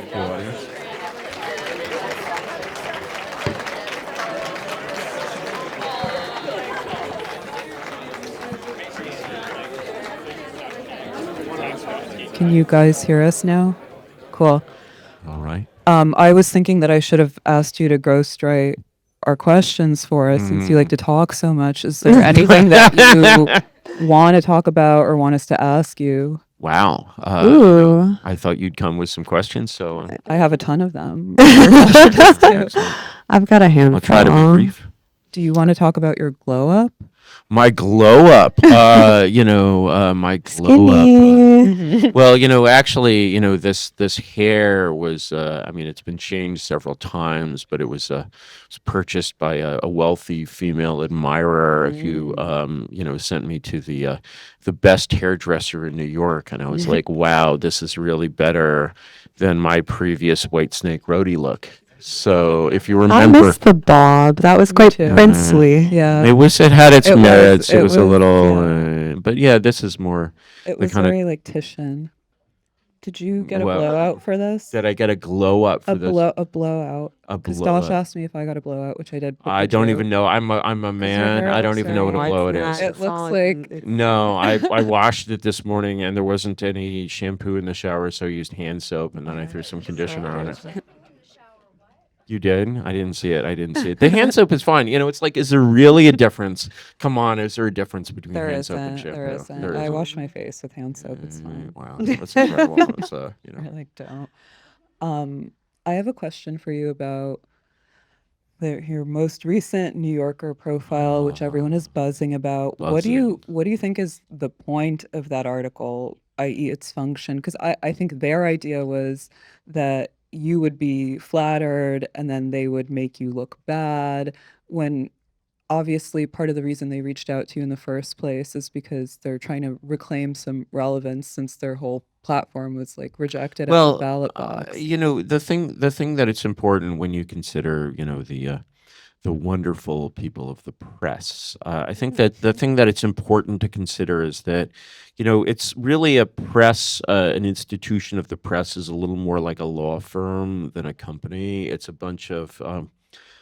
you, audience. Can you guys hear us now? Cool. All right. I was thinking that I should have asked you to ghostwrite our questions for us since you like to talk so much. Is there anything that you want to talk about or want us to ask you? Wow. Ooh. I thought you'd come with some questions, so I have a ton of them. Dasha does too. excellent. I've got a handful. I'll try to be brief. Do you want to talk about your glow up? My glow up, my glow up. Well, actually, this hair was, it's been changed several times, but it was purchased by a wealthy female admirer who, sent me to the best hairdresser in New York, and I was like, wow, this is really better than my previous White Snake Roadie look. So if you I remember, missed the bob. That was quite too. princely. Yeah. it had its merits. It was a was, little, but yeah, this is more. It was kinda- very like Titian. Did you get a Well, blowout for this? Did I get a glow up for this? A blowout. A Because blow Dasha up. asked me if I got a blowout, which I did. but I did don't you? even know. I'm a man. I don't even know what a blowout is. It looks like- No, I washed it this morning and there wasn't any shampoo in the shower, so I used hand soap and then I threw some conditioner on it. You did? I didn't see it. The hand soap is fine. It's like, is there really a difference? Come on, is there a difference between There hand soap and isn't. shampoo? There isn't. There I isn't. wash my face with hand soap. It's fine. Wow, that's incredible. It's, I like don't. I have a question for you about your most recent New Yorker profile, which everyone is buzzing about. What do you think is the point of that article, i.e., its function? Because I think their idea was that you would be flattered and then they would make you look bad when obviously part of the reason they reached out to you in the first place is because they're trying to reclaim some relevance since their whole platform was like rejected at the ballot box. the thing that it's important when you consider, the wonderful people of the press. I think that the thing that it's important to consider is that, it's really a press, an institution of the press is a little more like a law firm than a company. It's a bunch of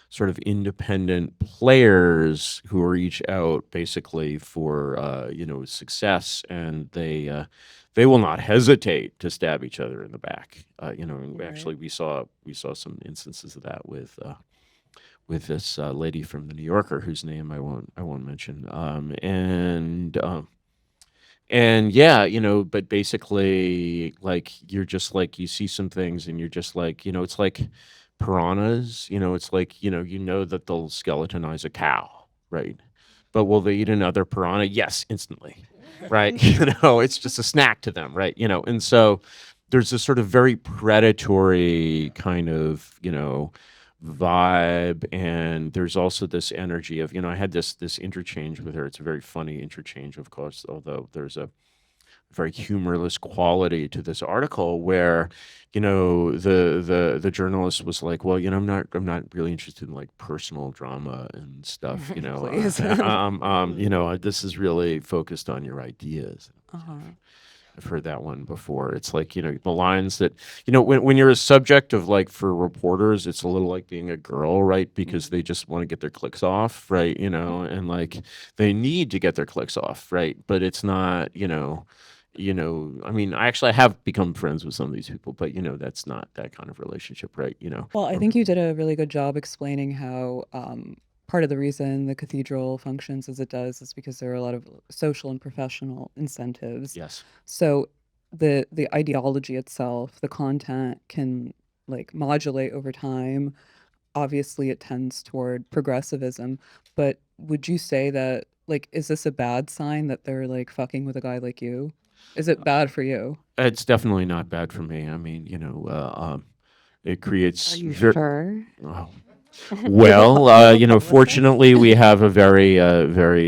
sort of independent players who are each out basically for success, and they will not hesitate to stab each other in the back. And actually we saw some instances of that with this lady from the New Yorker whose name I won't mention. And yeah, but basically, like, you're just like, you see some things and you're just like, it's like piranhas, it's like, that they'll skeletonize a cow, right? But will they eat another piranha? Yes, instantly, right? It's just a snack to them, right? And so there's this sort of very predatory kind of, vibe, and there's also this energy of, I had this interchange with her. It's a very funny interchange, of course, although there's a very humorless quality to this article where, the journalist was like, well, I'm not really interested in like personal drama and stuff, Please. this is really focused on your ideas. Uh-huh. I've heard that one before. It's like, the lines that, when you're a subject of, like, for reporters, it's a little like being a girl, right? Because they just want to get their clicks off, right? And like they need to get their clicks off, right? But it's not, I actually have become friends with some of these people, but that's not that kind of relationship, right? Well, I think you did a really good job explaining how part of the reason the cathedral functions as it does is because there are a lot of social and professional incentives. Yes. So the ideology itself, the content can like modulate over time. Obviously, it tends toward progressivism, but would you say that like is this a bad sign that they're like fucking with a guy like you? Is it bad for you? It's definitely not bad for me. I mean, it creates. Are you sure? Oh. Well, fortunately, we have a very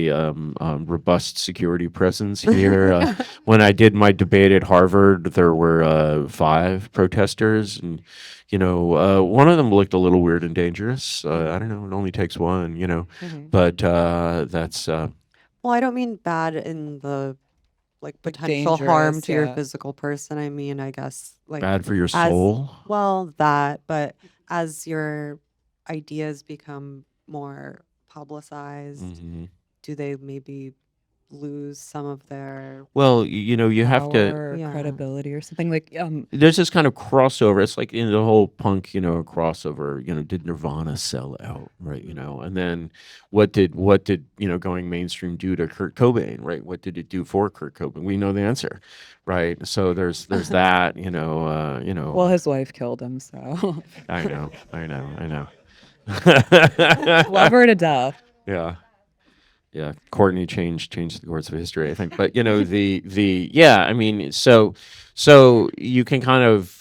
robust security presence here. When I did my debate at Harvard, there were 5 protesters, and one of them looked a little weird and dangerous. I don't know; it only takes one, but that's. Well, I don't mean bad in the like potential harm dangerous, to your yeah. physical person. I mean, I guess like Bad for your as soul. well that, but as your ideas become more publicized, Hmm. do they maybe lose some of their Well, you have to. Power or yeah. credibility or something like There's this kind of crossover. It's like in the whole punk, crossover. Did Nirvana sell out, right? And then what did going mainstream do to Kurt Cobain, right? What did it do for Kurt Cobain? We know the answer, right? So there's that, well, his wife killed him, so I know. love her to death. Yeah. Yeah, Courtney changed the course of history, I think. But the yeah, I mean, so you can kind of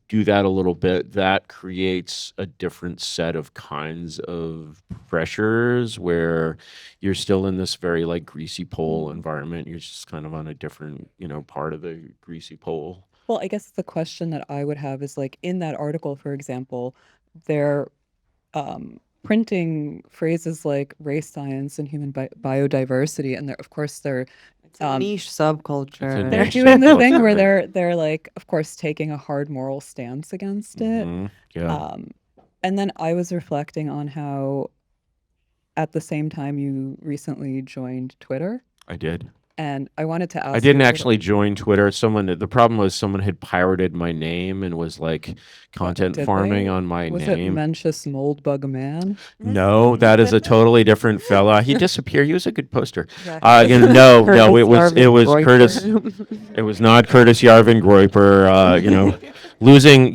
do that a little bit. That creates a different set of kinds of pressures where you're still in this very like greasy pole environment. You're just kind of on a different, part of the greasy pole. Well, I guess the question that I would have is like in that article, for example, they're printing phrases like race science and human biodiversity, and of course they're It's a niche subculture. they're niche doing the thing where subculture. they're like, of course, taking a hard moral stance against it. Yeah, And then I was reflecting on how, at the same time, you recently joined Twitter, I did. and I wanted to I ask didn't you a little. actually join Twitter. The problem was someone had pirated my name and was like content Did farming they? on my Was it name. Mencius Moldbug Man? No, that is a totally different fella. He disappeared. He was a good poster. Yeah. No, Curtis it was Yarvin Curtis. Groiper. It was not Curtis Yarvin Groiper. Losing,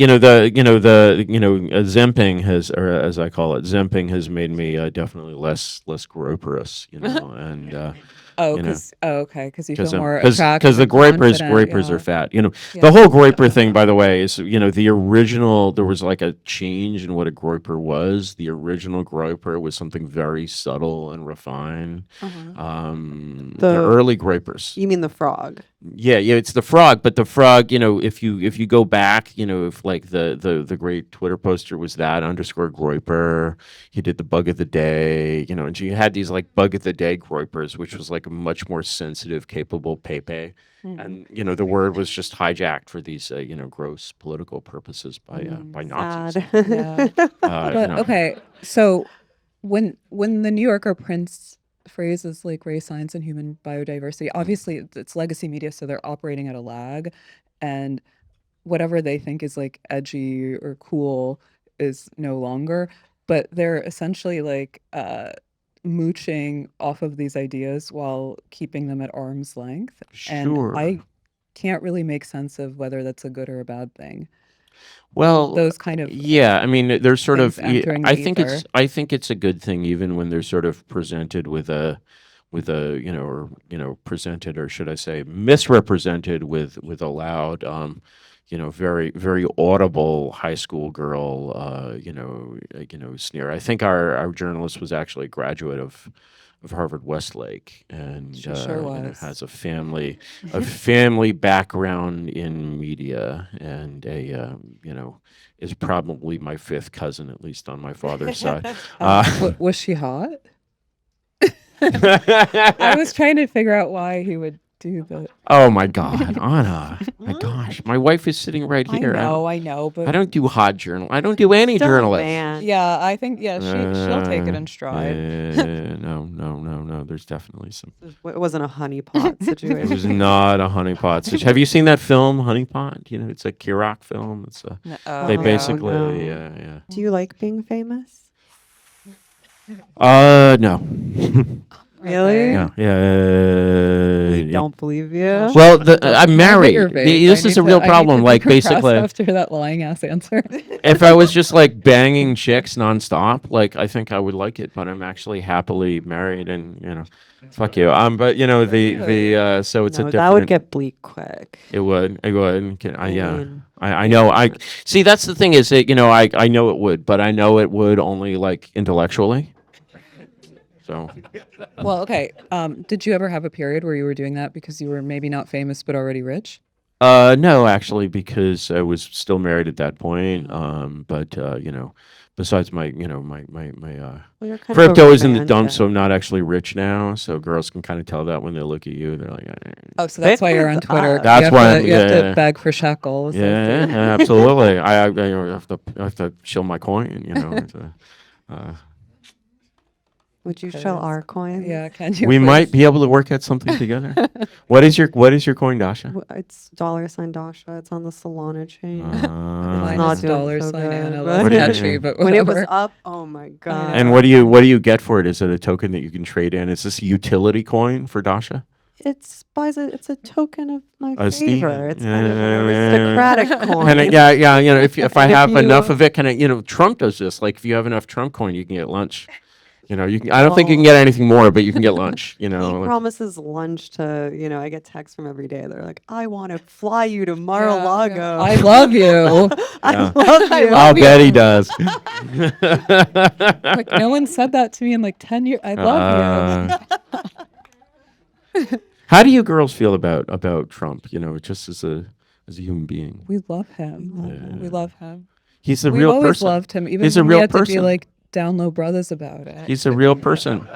Zemping has, or as I call it, Zemping has made me definitely less groiperous, and Oh, you know. okay, because you feel Because more attractive the and groipers confident. are Yeah, fat. yeah. The whole groiper thing, by the way, is the original. There was like a change in what a groiper was. The original groiper was something very subtle and refined. The The early groipers. You mean the frog? Yeah, it's the frog, but the frog, if you go back, if like the great Twitter poster was that underscore groiper, he did the bug of the day, and you had these like bug of the day groipers, which was like a much more sensitive, capable Pepe. And the word was just hijacked for these gross political purposes by Nazis. Sad. Yeah. But okay, so when the New Yorker prints phrases like race science and human biodiversity, obviously it's legacy media, so they're operating at a lag, and whatever they think is like edgy or cool is no longer. But they're essentially like mooching off of these ideas while keeping them at arm's length. And Sure. I can't really make sense of whether that's a good or a bad thing. Well, Those kind of yeah, I mean, there's sort things of. entering the ether. I think it's a good thing, even when they're sort of presented with a, presented, or should I say, misrepresented with a loud, very very audible high school girl, sneer. I think our journalist was actually a graduate of Harvard Westlake, and She sure was. has a family background in media, and is probably my fifth cousin, at least on my father's side. Was she hot? I was trying to figure out why he would do the. Oh my God, Anna! My gosh, my wife is sitting right here. I know, but I don't do hot journal. I don't do any journalism. Man. yeah, I think she'll take it in stride. No. There's definitely some. It wasn't a honeypot It situation. was not a honeypot situation. Have you seen that film, Honeypot? It's a Kirok film. It's a. They No, basically, no. yeah. Do you like being famous? No. Really? Yeah. I Yeah. don't believe you. Well, I'm Can I hit married. your vape? This is a real problem. Like, basically, after that lying ass answer. if I was just like banging chicks nonstop, like I think I would like it. But I'm actually happily married, and fuck you. But the so it's a No, different. that would get bleak quick. It would. Yeah. mean, I know. I see. That's the thing is that I know it would, but I know it would only like intellectually. So Well, okay. Did you ever have a period where you were doing that because you were maybe not famous but already rich? No, actually, because I was still married at that point. But besides my Well, you're kind of a crypto is in the dumps, so romantic. I'm not actually rich now. So girls can kind of tell that when they look at you. They're like, Oh, so that's why you're Bitcoin's on Twitter. up. that's why I'm You have to yeah. beg for shekels. Yeah, absolutely. I have to show my coin, uh, Would you That show is- our coins? Yeah, can you? we might please? be able to work out something together. What is your coin, Dasha? It's $ Dasha. It's on the Solana chain. Mine not is doing dollar so sign Anna. good, That's What do you- catchy, but when it was whatever. up, oh my god! And what do you get for it? Is it a token that you can trade in? Is this a utility coin for Dasha? It's it's a token of my A Steve? favor. It's Yeah, kind of an yeah, aristocratic coin. And yeah, if I And if have enough you- of it, Trump does this. Like if you have enough Trump coin, you can get lunch. You can. I don't think you can get anything more, but you can get lunch. He promises lunch to, I get texts from every day. They're like, I want to fly you to Mar-a-Lago. I love you. I Yeah. love you. I'll bet he does. Like no one said that to me in like 10 years. I love How do you girls feel about Trump? Just as a human being. you. We love him. We love him. He's a We've real always person. loved him, even He's a when real we had to be person. like down low brothers about it. He's a real person.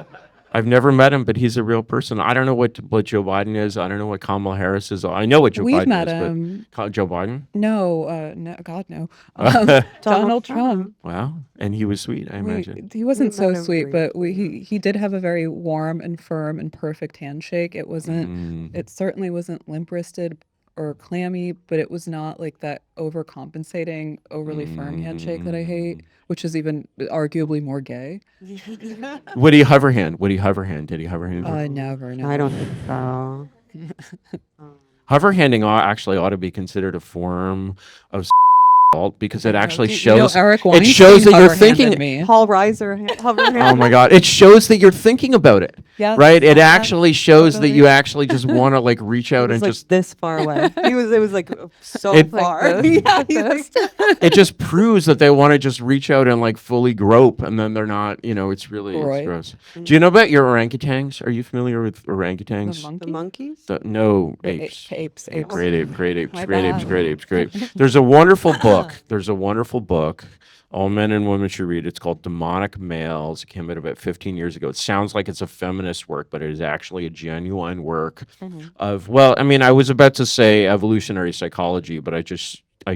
I've never met him, but he's a real person. I don't know what Joe Biden is. I don't know what Kamala Harris is. I know what Joe We've Biden met is, him. but Joe Biden. No, God no. Donald Donald Trump. Trump. Wow, and he was sweet. I imagine. He wasn't We so met him sweet, but briefly. he did have a very warm and firm and perfect handshake. It wasn't. Mm. It certainly wasn't limp wristed or clammy, but it was not like that overcompensating, overly firm handshake that I hate, which is even arguably more gay. Would he hover hand? Did he hover hand? Never. No. I don't think so. Hover handing actually ought to be considered a form of assault because it actually You know, shows. Eric It shows Weinstein that you're hover-handed thinking. me. Paul Reiser, hover Oh hand. my God! It shows that you're thinking about it. Yes, Right. It yes, actually shows that totally. you actually just want to like reach It out was and like just. this far away. It was like so It- far. Like this, Yeah, like he this. was- It just proves that they want to just reach out and like fully grope, and then they're not. It's really it's Right. gross. Do you know about your orangutans? Are you familiar with orangutans? The monkey? the monkeys. No, The apes. apes. Great apes, great apes, My great apes, bad. great apes, great. There's a wonderful book. All men and women should read. It's called Demonic Males. It came out about 15 years ago. It sounds like it's a feminist work, but it is actually a genuine work of, well, I mean, I was about to say evolutionary psychology, but I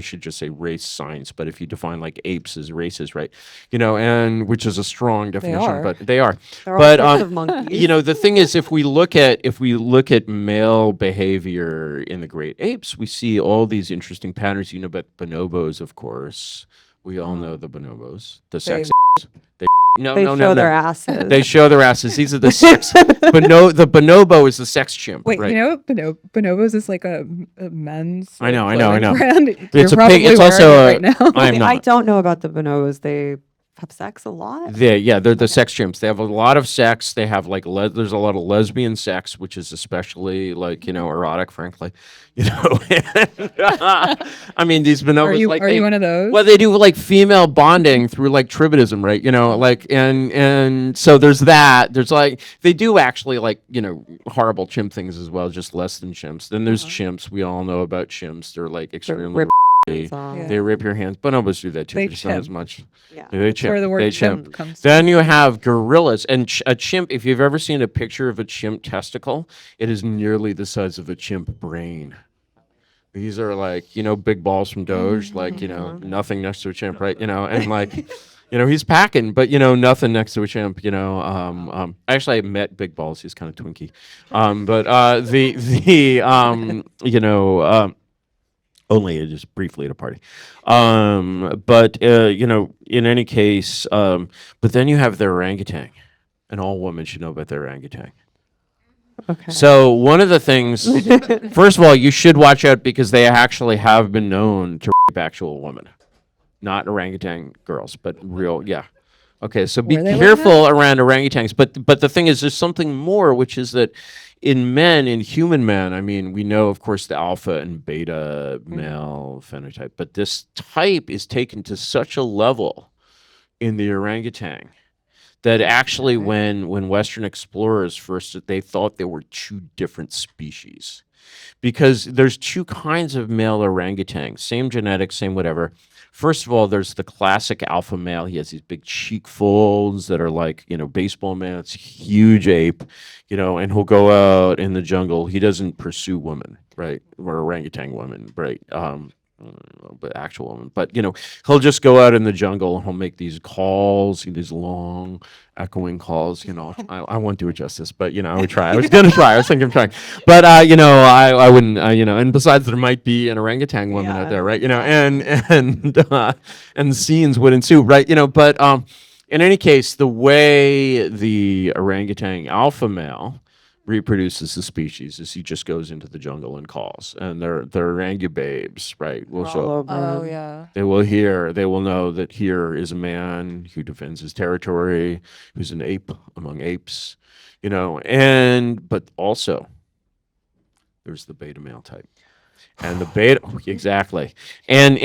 should just say race science. But if you define like apes as races, right? And which is a strong definition, are. but they are. There are But all sorts of monkeys. the thing is, if we look at male behavior in the great apes, we see all these interesting patterns. You know about bonobos, of course. We all know the bonobos, the sex. They They show their asses. They show their asses. These are the sex. The bonobo is the sex chimp. Wait, right? you know, Bonobos is like a men's. I know, like, I know. clothing brand. It's You're a pig. probably It's wearing also it right now. I'm I not. don't know about the bonobos. They have sex a lot. They're the sex chimps. They have a lot of sex. They have like there's a lot of lesbian sex, which is especially like erotic, frankly. I mean these bonobos. Are you like, are you one of those? Well, they do like female bonding through like tribadism, right? Like and so there's that. There's like they do actually like horrible chimp things as well, just less than chimps. Then there's chimps. We all know about chimps. They're like extremely. rip Yeah. They rip your hands. Bonobos do that too. They But it's not as chimp. much. Yeah. They That's where the chimp. word They chimp chimp. comes Then you have gorillas and a chimp. If you've ever seen a picture of a chimp testicle, it is nearly the size of a chimp brain. These are like big balls from Doge, like nothing next to a chimp, right? And like he's packing, but nothing next to a chimp. Actually, I met Big Balls. He's kind of twinky, but only just briefly at a party. But in any case, but then you have the orangutan, and all women should know about the orangutan. Okay. So one of the things, first of all, you should watch out because they actually have been known to rape actual women, not orangutan girls, but real, yeah. Okay, so be Were they like careful around orangutans. But the thing is, there's something more, which is that in human men, I mean, we know, of course, the alpha and beta male phenotype, but this type is taken to such a level in the orangutan that actually when Western explorers first, they thought they were two different species. because there's two kinds of male orangutans, same genetics, same whatever. First of all, there's the classic alpha male. He has these big cheek folds that are like, baseball mats, huge ape, and he'll go out in the jungle. He doesn't pursue women, right? Or orangutan women, right? But actual women. But, he'll just go out in the jungle and he'll make these calls, these long echoing calls. I won't do it justice, but, I would try. I was going to try. I was thinking of trying. But, I wouldn't, and besides, there might be an orangutan woman out there, right? And scenes would ensue, right? But in any case, the way the orangutan alpha male reproduces the species is he just goes into the jungle and calls, and they're orangubabes, right? Will show. Oh yeah. They will know that here is a man who defends his territory, who's an ape among apes, but also there's the beta male type. And the beta, exactly. And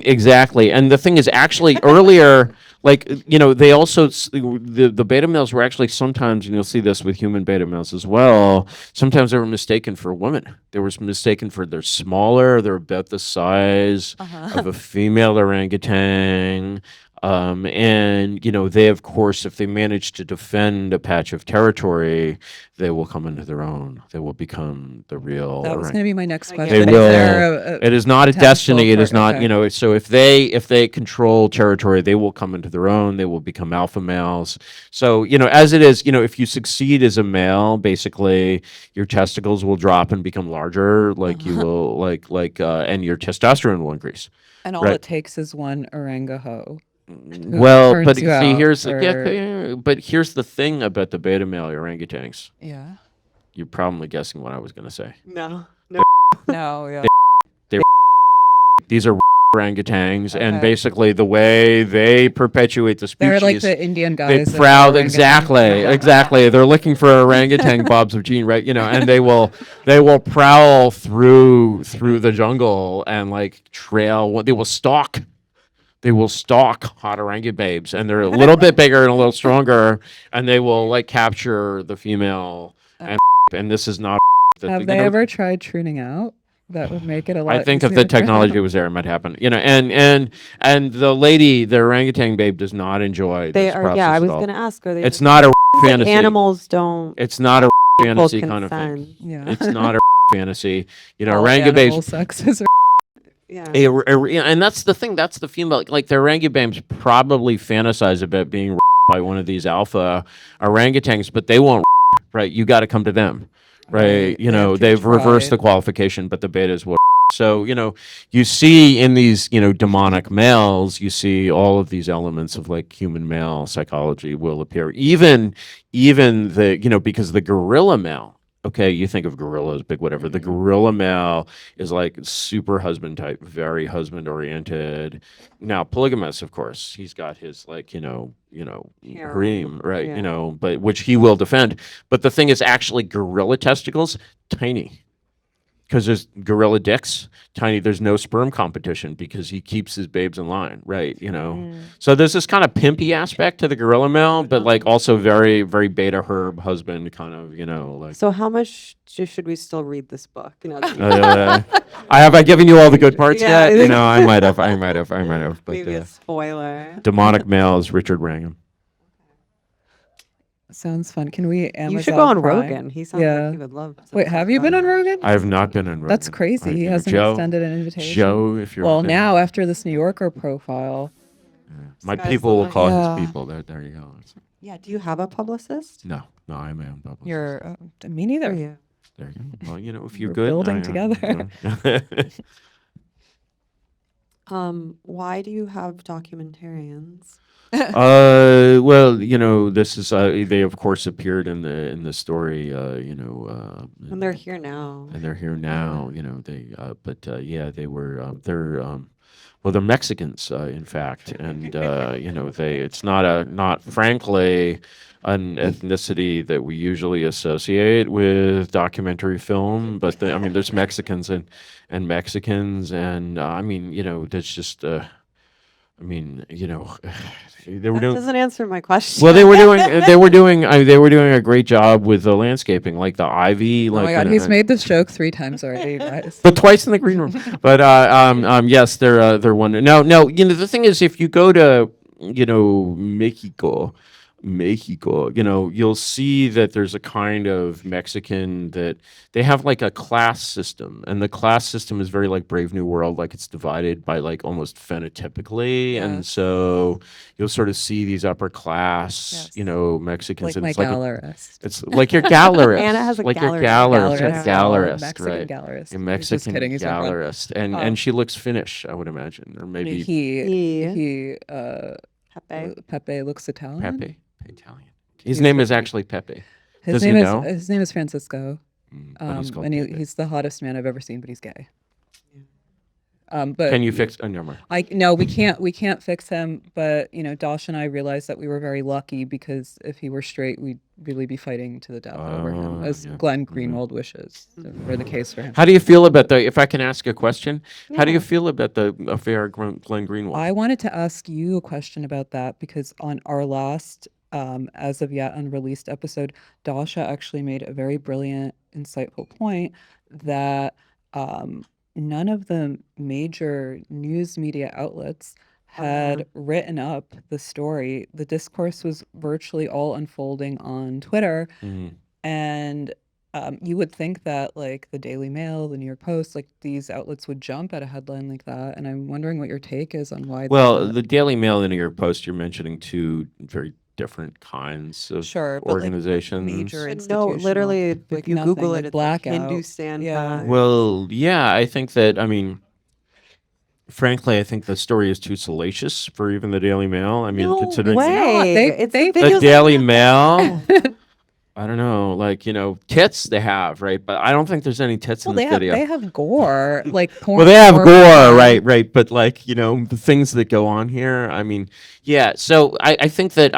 exactly. And the thing is, actually, earlier, they also, the beta males were actually sometimes, and you'll see this with human beta males as well, sometimes they were mistaken for women. They were mistaken for they're smaller, they're about the size of a female orangutan. And, they, of course, if they manage to defend a patch of territory, they will come into their own. They will become the real. That was going to be my next They question. will. Is there It is not a potential destiny. It is for- not, okay. so if they control territory, they will come into their own. They will become alpha males. So, as it is, if you succeed as a male, basically your testicles will drop and become larger, like you will, and your testosterone will increase. And all Right. it takes is one orangaho. Well, turns but you see, out, here's or- but here's the thing about the beta male orangutans. Yeah. You're probably guessing what I was going to say. No. No, yeah. These are orangutans, and Okay. basically the way they perpetuate the species. They're like the Indian They guys. that proud are exactly, orangutans. exactly. They're looking for orangutan bobs of gene, right? And they will prowl through the jungle and trail. They will stalk. They will stalk hot orangutans, and they're a little bit bigger and a little stronger, and they will capture the female. And this is not. Have they ever tried pruning out? That would make it a lot. I think if easier the to- technology was there, it might happen. And the lady, the orangutan babe, does not enjoy They this are. process Yeah, I at was all. going to ask. Are they? It's not a like fantasy. animals don't. It's not a full fantasy kind of thing. consent. Yeah. It's not a fantasy. All Orangutan animal babes. sexes are- Yeah. And that's the thing. That's the female. The orangutans probably fantasize about being by one of these alpha orangutans, but they won't. Right? You got to come to them. Right? They have to They've reversed the try. qualification, but the betas will. So, you see in these, demonic males, you see all of these elements of human male psychology will appear. Even the, because the gorilla male, okay, you think of gorillas, big whatever. The gorilla male is super husband type, very husband oriented. Now, polygamous, of course, he's got his harem, right? Yeah. But which he will defend. But the thing is, actually, gorilla testicles, tiny. Because there's gorilla dicks, tiny. There's no sperm competition because he keeps his babes in line, right? So there's this kind of pimpy aspect to the gorilla male, but also very, very beta herb husband kind of, So how much should we still read this book? I given you all the good parts Yeah, yet? I think- I might have. But Maybe a spoiler. demonic male is Richard Wrangham. Sounds fun. Can we Amazon You should go on Prime? Rogan. He sounds Yeah. like he would love. some Wait, have you been stuff. on Rogan? I have not been in Rogan. That's crazy. He hasn't Joe, extended an invitation. Joe, if you're Well, now after this New Yorker profile, my This guy's people will the call one. his people. There you go. Yeah. Do you have a publicist? No, I am my own publicist. you're me Or neither. you? There you go. Well, if you're We're good, building I am, together. Why do you have documentarians? Well, this is they of course appeared in the story, And they're here now. and they're here now. They yeah, they were they're Mexicans, in fact, and it's not frankly an ethnicity that we usually associate with documentary film, but there's Mexicans and Mexicans, and that's just I mean, they were That doing doesn't answer my question. well. They were doing a great job with the landscaping, like the ivy, Oh my like God, he's made this joke 3 times already, you guys. but twice in the green room. But yes, they're one. No. The thing is, if you go to Mexico, you'll see that there's a kind of Mexican that they have like a class system, and the class system is very like Brave New World, like it's divided by like almost phenotypically, and Yes. so you'll sort of see these upper class, Yes. Mexicans, Like my and gallerist. it's like your gallerist, Anna has a like your gallerist. gallerist, Gallerist. a Oh, gallerist, Mexican right? gallerist. A He's Mexican just kidding. He's my friend. gallerist, and she looks Finnish, I would imagine, or maybe He Pepe. Pepe looks Italian. Pepe, Italian. His He's name the- is actually Pepe. His Does he name know? his name is Francisco. But he's called And Pepe. he's the hottest man I've ever seen, but he's gay. But Can you fix? Oh, never mind. no, we can't fix him. But Dasha and I realized that we were very lucky, because if he were straight, we'd really be fighting to the death over him, as yeah. Glenn Greenwald wishes for the case for him. How do you feel about if I can ask a question? How do you feel about the affair of Glenn Greenwald? I wanted to ask you a question about that, because on our last, as of yet unreleased episode, Dasha actually made a very brilliant, insightful point that none of the major news media outlets had written up the story. The discourse was virtually all unfolding on Twitter. And you would think that like the Daily Mail, the New York Post, like these outlets would jump at a headline like that. And I'm wondering what your take is on why. Well, the Daily Mail and the New York Post, you're mentioning two very different kinds of Sure, but, like, organizations. major No, institutional, literally, if like you nothing, Google like it, it's like blackout. Hindustan Yeah. Times. Well, yeah, I think that, frankly, I think the story is too salacious for even the Daily Mail. I mean, No considering way. They- It's they- the the videos Daily Mail, I don't know, like, tits they have, right? But I don't think there's any tits Well, in this video. they have gore, like porn. Well, they have gore, porn. right. But like, the things that go on here, I mean, yeah. So I think that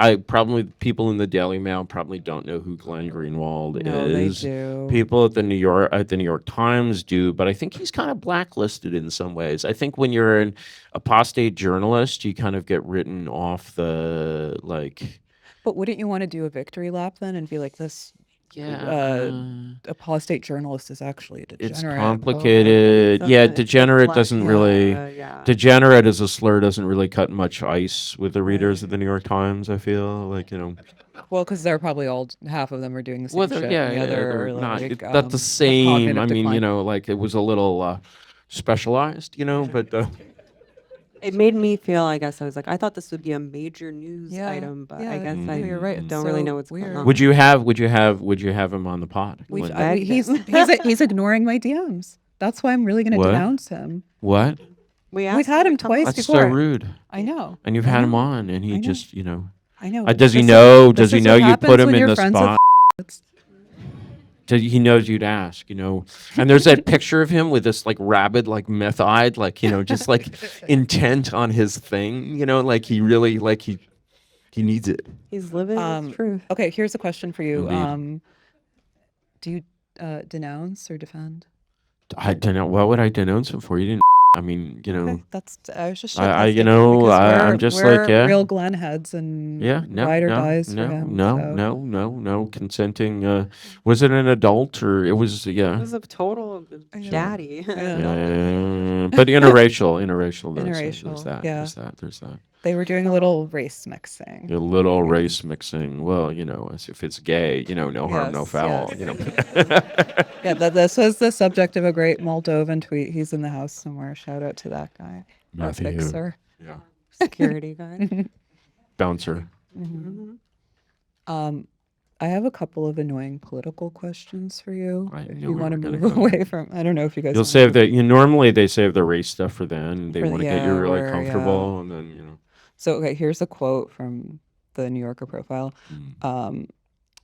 people in the Daily Mail probably don't know who Glenn Greenwald No, they is. do. People at the New York Times do, but I think he's kind of blacklisted in some ways. I think when you're an apostate journalist, you kind of get written off the like. But wouldn't you want to do a victory lap then and be like, this apostate journalist is actually a degenerate? It's complicated. Yeah, degenerate doesn't really. yeah. Degenerate as a slur doesn't really cut much ice with the readers of the New York Times. I feel like Well, because they're probably half of them are doing the same well, shit. yeah, and the other they're are not like, not the have same. cognitive I mean, decline. like it was a little specialized, but It made me feel, I guess, I was like, I thought this would be a major news Yeah, item, but yeah, I guess no, I you're right. It's don't really so know what's weird. going on. would you have him on the pod? We've, Glenn? he's ignoring my DMs. That's why I'm really going to What? denounce him. What? We've We've had him twice That's before. so rude. I know. And you've I had him know. on, and he I know. just I know. does he This is- know? this Does he is know what you happens put him when in you're the friends with spot? He knows you'd ask, And there's that picture of him with this like rabid, like meth-eyed, like, just like intent on his thing, like he really like he needs it. He's living his truth. Okay, here's a question for you. Indeed. Do you denounce or defend? I don't know. What would I denounce him for? You didn't. I mean, Okay, I was just I- shit-posting you because I'm we're- just we're like, yeah. real Glenn heads and yeah, no, ride or no, dies no, for him. no, so. no, consenting. Was it an adult or it was? It Yeah. was a total daddy. Yeah. But interracial. There's Interracial, that. yeah. There's that. They were doing a little race mixing. A little race mixing. Well, as if it's gay, no harm, no Yes, foul. yes. Yeah, this was the subject of a great Moldovan tweet. He's in the house somewhere. Shout out to that guy. Our Matthew. fixer. Yeah. Security guy. Bouncer. I have a couple of annoying political questions for you. I If knew you we want to were gonna move go away from, I don't know if you guys. You'll wanna save move- that. Normally they save the race stuff for then. They For the- want to get yeah, you really where- comfortable, and then So, okay, here's a quote from the New Yorker profile.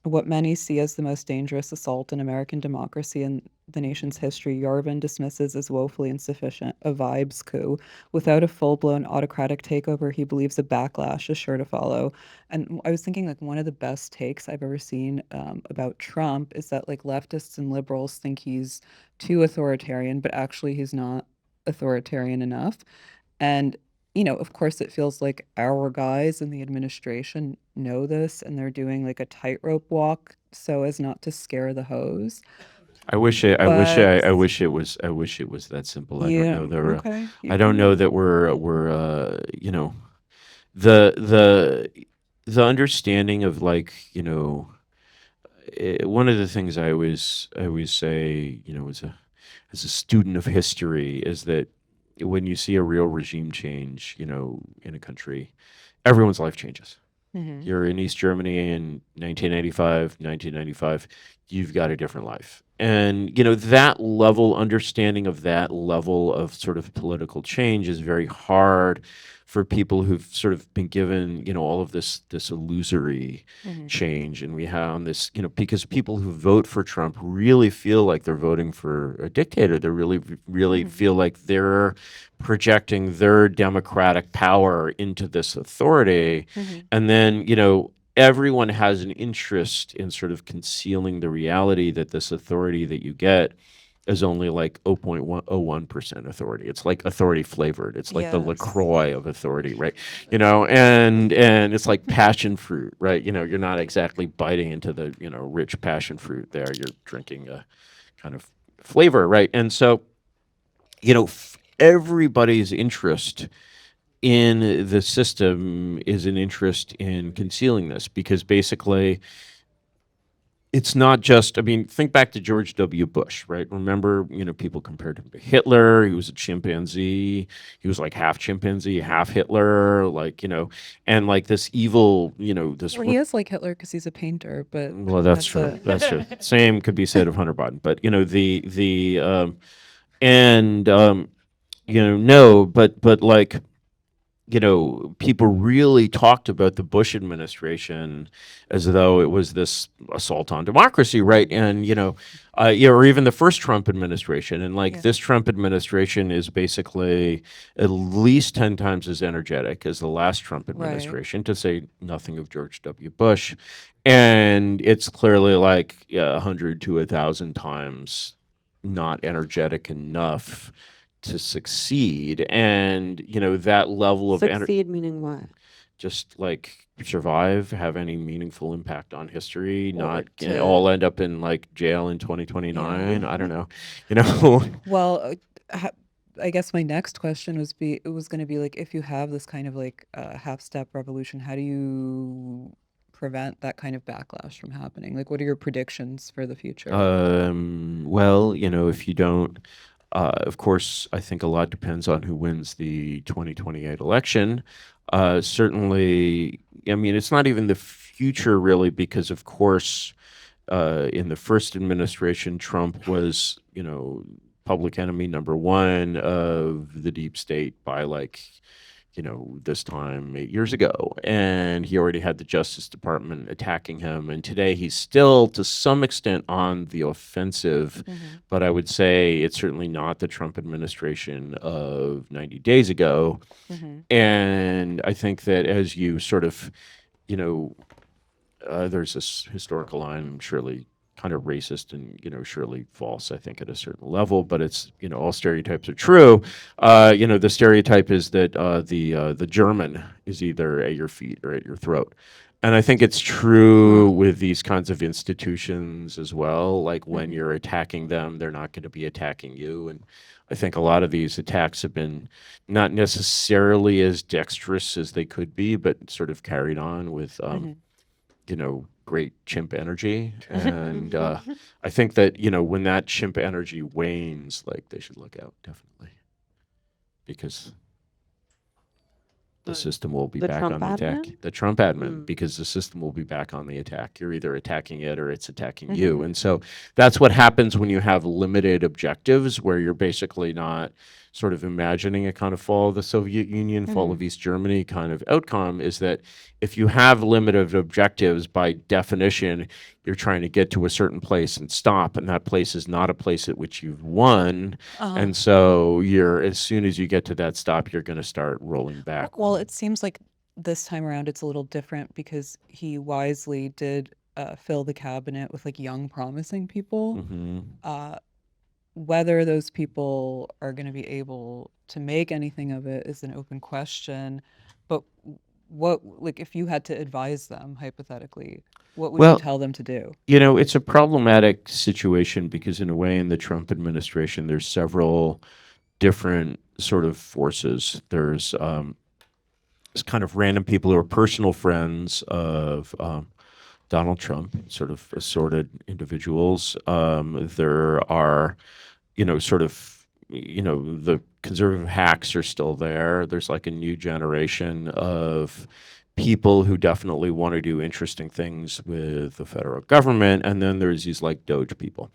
What many see as the most dangerous assault in American democracy and the nation's history, Yarvin dismisses as woefully insufficient, a vibes coup. Without a full-blown autocratic takeover, he believes a backlash is sure to follow. And I was thinking, like, one of the best takes I've ever seen about Trump is that, like, leftists and liberals think he's too authoritarian, but actually he's not authoritarian enough. And of course, it feels like our guys in the administration know this and they're doing like a tightrope walk so as not to scare the hose. But I wish it was that simple. I don't yeah, know. okay, you I don't can. know that we're the the understanding of like one of the things I always say, as a student of history, is that when you see a real regime change, in a country, everyone's life changes. Hmm. You're in East Germany in 1995, you've got a different life. And, that level, understanding of that level of sort of political change is very hard for people who've sort of been given, all of this illusory Hmm. change. And we have this, because people who vote for Trump really feel like they're voting for a dictator. They really Hmm. feel like they're projecting their democratic power into this authority. Hmm. And then, everyone has an interest in sort of concealing the reality that this authority that you get is only like 0.101% authority. It's like authority flavored. It's like the Yes. LaCroix of authority, right? And it's like passion fruit, right? You're not exactly biting into the, rich passion fruit there. You're drinking a kind of flavor, right? And so, everybody's interest in the system is an interest in concealing this, because basically it's not just, I mean, think back to George W. Bush, right? Remember, people compared him to Hitler. He was a chimpanzee. He was like half chimpanzee, half Hitler, and like this evil, this, Well, he is like Hitler because he's a painter, but well, that's that's true. a That's true. Same could be said of Hunter Biden, but, and, no, but like, people really talked about the Bush administration as though it was this assault on democracy, right? And or even the first Trump administration, and like yeah. this Trump administration is basically at least 10 times as energetic as the last Trump Right. administration, to say nothing of George W. Bush, and it's clearly like 100 to 1,000 times not energetic enough to succeed. And that level of Succeed meaning what? just like survive, have any meaningful impact on history, Or not to all end up in like jail in yeah. 2029. I don't know. you know Well, I guess my next question was going to be like, if you have this kind of like half step revolution, how do you prevent that kind of backlash from happening? Like, what are your predictions for the future? well, if you don't, of course, I think a lot depends on who wins the 2028 election. Certainly, I mean, it's not even the future really, because of course, in the first administration, Trump was, public enemy number one of the deep state by like, this time 8 years ago. And he already had the Justice Department attacking him. And today he's still, to some extent, on the offensive. Hmm. But I would say it's certainly not the Trump administration of 90 days ago. Hmm. And I think that as you sort of, you know, there's this historical line, surely kind of racist and surely false, I think, at a certain level, but it's all stereotypes are true. The stereotype is that the German is either at your feet or at your throat. And I think it's true Huh. with these kinds of institutions as well. Like when Hmm. you're attacking them, they're not going to be attacking you. And I think a lot of these attacks have been not necessarily as dexterous as they could be, but sort of carried on with Hmm. great chimp energy. And I think that, when that chimp energy wanes, like they should look out, definitely, because the system will be The back Trump on the attack. admin? The Trump admin, Mm. because the system will be back on the attack. You're either attacking it or it's attacking Hmm. you. And so that's what happens when you have limited objectives, where you're basically not sort of imagining a kind of fall of the Soviet Union, fall Hmm. of East Germany kind of outcome. Is that if you have limited objectives, by definition, you're trying to get to a certain place and stop, and that place is not a place at which you've won. Uh, And so as soon as you get to that stop, you're going to start rolling back. well, it seems like this time around it's a little different because he wisely did fill the cabinet with like young, promising people. Hmm. Uh, whether those people are going to be able to make anything of it is an open question. But what, like, if you had to advise them hypothetically, what would you Well, tell them to do? it's a problematic situation because in a way in the Trump administration there's several different sort of forces. There's kind of random people who are personal friends of Donald Trump, sort of assorted individuals. There are, sort of, the conservative hacks are still there. There's like a new generation of people who definitely want to do interesting things with the federal government. And then there's these like Doge people.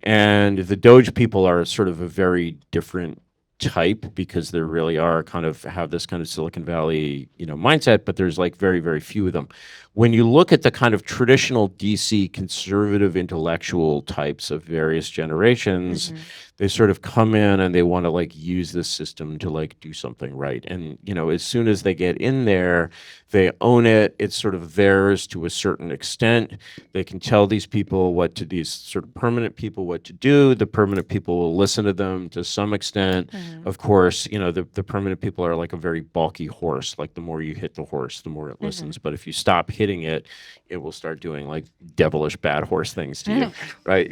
And the Doge people are sort of a very different type because there really are kind of have this kind of Silicon Valley, mindset, but there's like very, very few of them. When you look at the kind of traditional DC conservative intellectual types of various generations, they sort of come in and they want to like use this system to like do something right. And, as soon as they get in there, they own it. It's sort of theirs to a certain extent. They can tell these people these sort of permanent people what to do. The permanent people will listen to them to some extent. Of course, the permanent people are like a very bulky horse. Like the more you hit the horse, the more it listens. But if you stop hitting it, it will start doing like devilish bad horse things to you, right?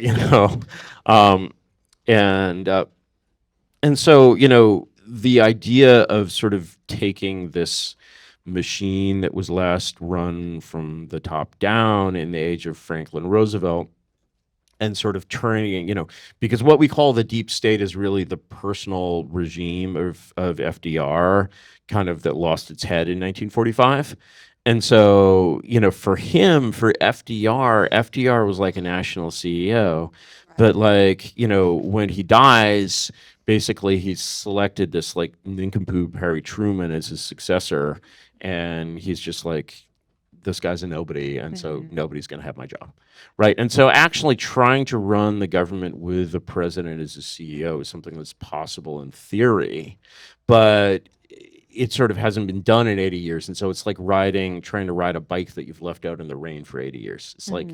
And so, the idea of sort of taking this machine that was last run from the top down in the age of Franklin Roosevelt and sort of turning it, because what we call the deep state is really the personal regime of FDR, kind of that lost its head in 1945. And so, for FDR was like a national CEO. But like, when he dies, basically he's selected this like nincompoop Harry Truman as his successor. And he's just like, this guy's a nobody. And so nobody's going to have my job. Right. And so actually trying to run the government with the president as a CEO is something that's possible in theory. But it sort of hasn't been done in 80 years. And so it's like trying to ride a bike that you've left out in the rain for 80 years. It's like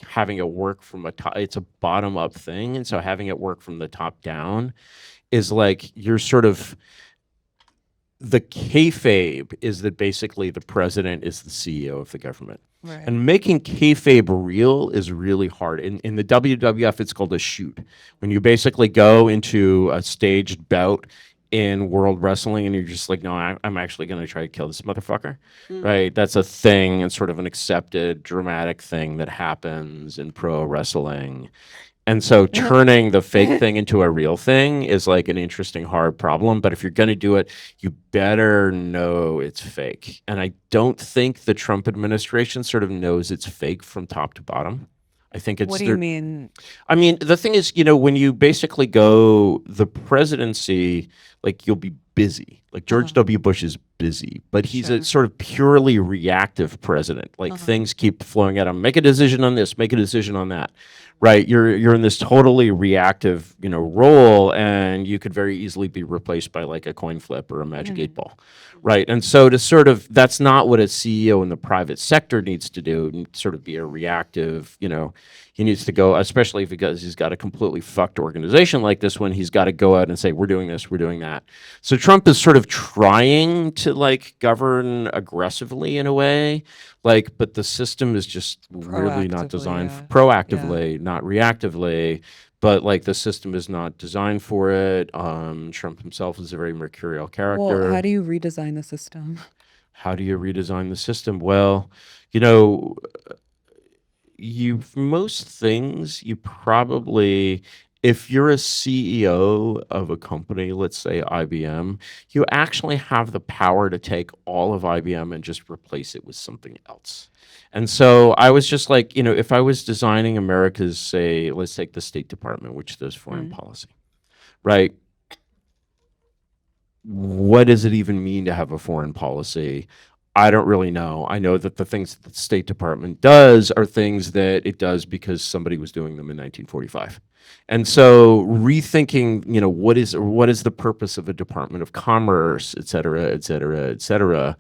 having it work from it's a bottom up thing. And so having it work from the top down is like you're sort of, the kayfabe is that basically the president is the CEO of the government. Right. And making kayfabe real is really hard. In the WWF, it's called a shoot. When you basically go into a staged bout in world wrestling and you're just like, no, I'm actually going to try to kill this motherfucker, right? That's a thing and sort of an accepted dramatic thing that happens in pro wrestling. And so turning the fake thing into a real thing is like an interesting, hard problem. But if you're going to do it, you better know it's fake. And I don't think the Trump administration sort of knows it's fake from top to bottom. I think it's. What do you mean? I mean, the thing is, when you basically go the presidency, like you'll be busy. Like George W. Bush is busy, but he's a sort of purely reactive president. Like things keep flowing at him. Make a decision on this. Make a decision on that. Right, you're in this totally reactive, role, and you could very easily be replaced by like a coin flip or a magic 8-ball, right? And so that's not what a CEO in the private sector needs to do. Sort of be a reactive, he needs to go, especially because he's got a completely fucked organization like this one. He's got to go out and say, we're doing this, we're doing that. So Trump is sort of trying to like govern aggressively in a way. But the system is just really not designed proactively, not reactively. But like the system is not designed for it. Trump himself is a very mercurial character. Well, how do you redesign the system? How do you redesign the system? Well, most things you probably, if you're a CEO of a company, let's say IBM, you actually have the power to take all of IBM and just replace it with something else. And so I was just like, if I was designing America's, say, let's take the State Department, which does foreign policy, right? What does it even mean to have a foreign policy? I don't really know. I know that the things that the State Department does are things that it does because somebody was doing them in 1945. And so rethinking, what is the purpose of a Department of Commerce, et cetera, et cetera, et cetera.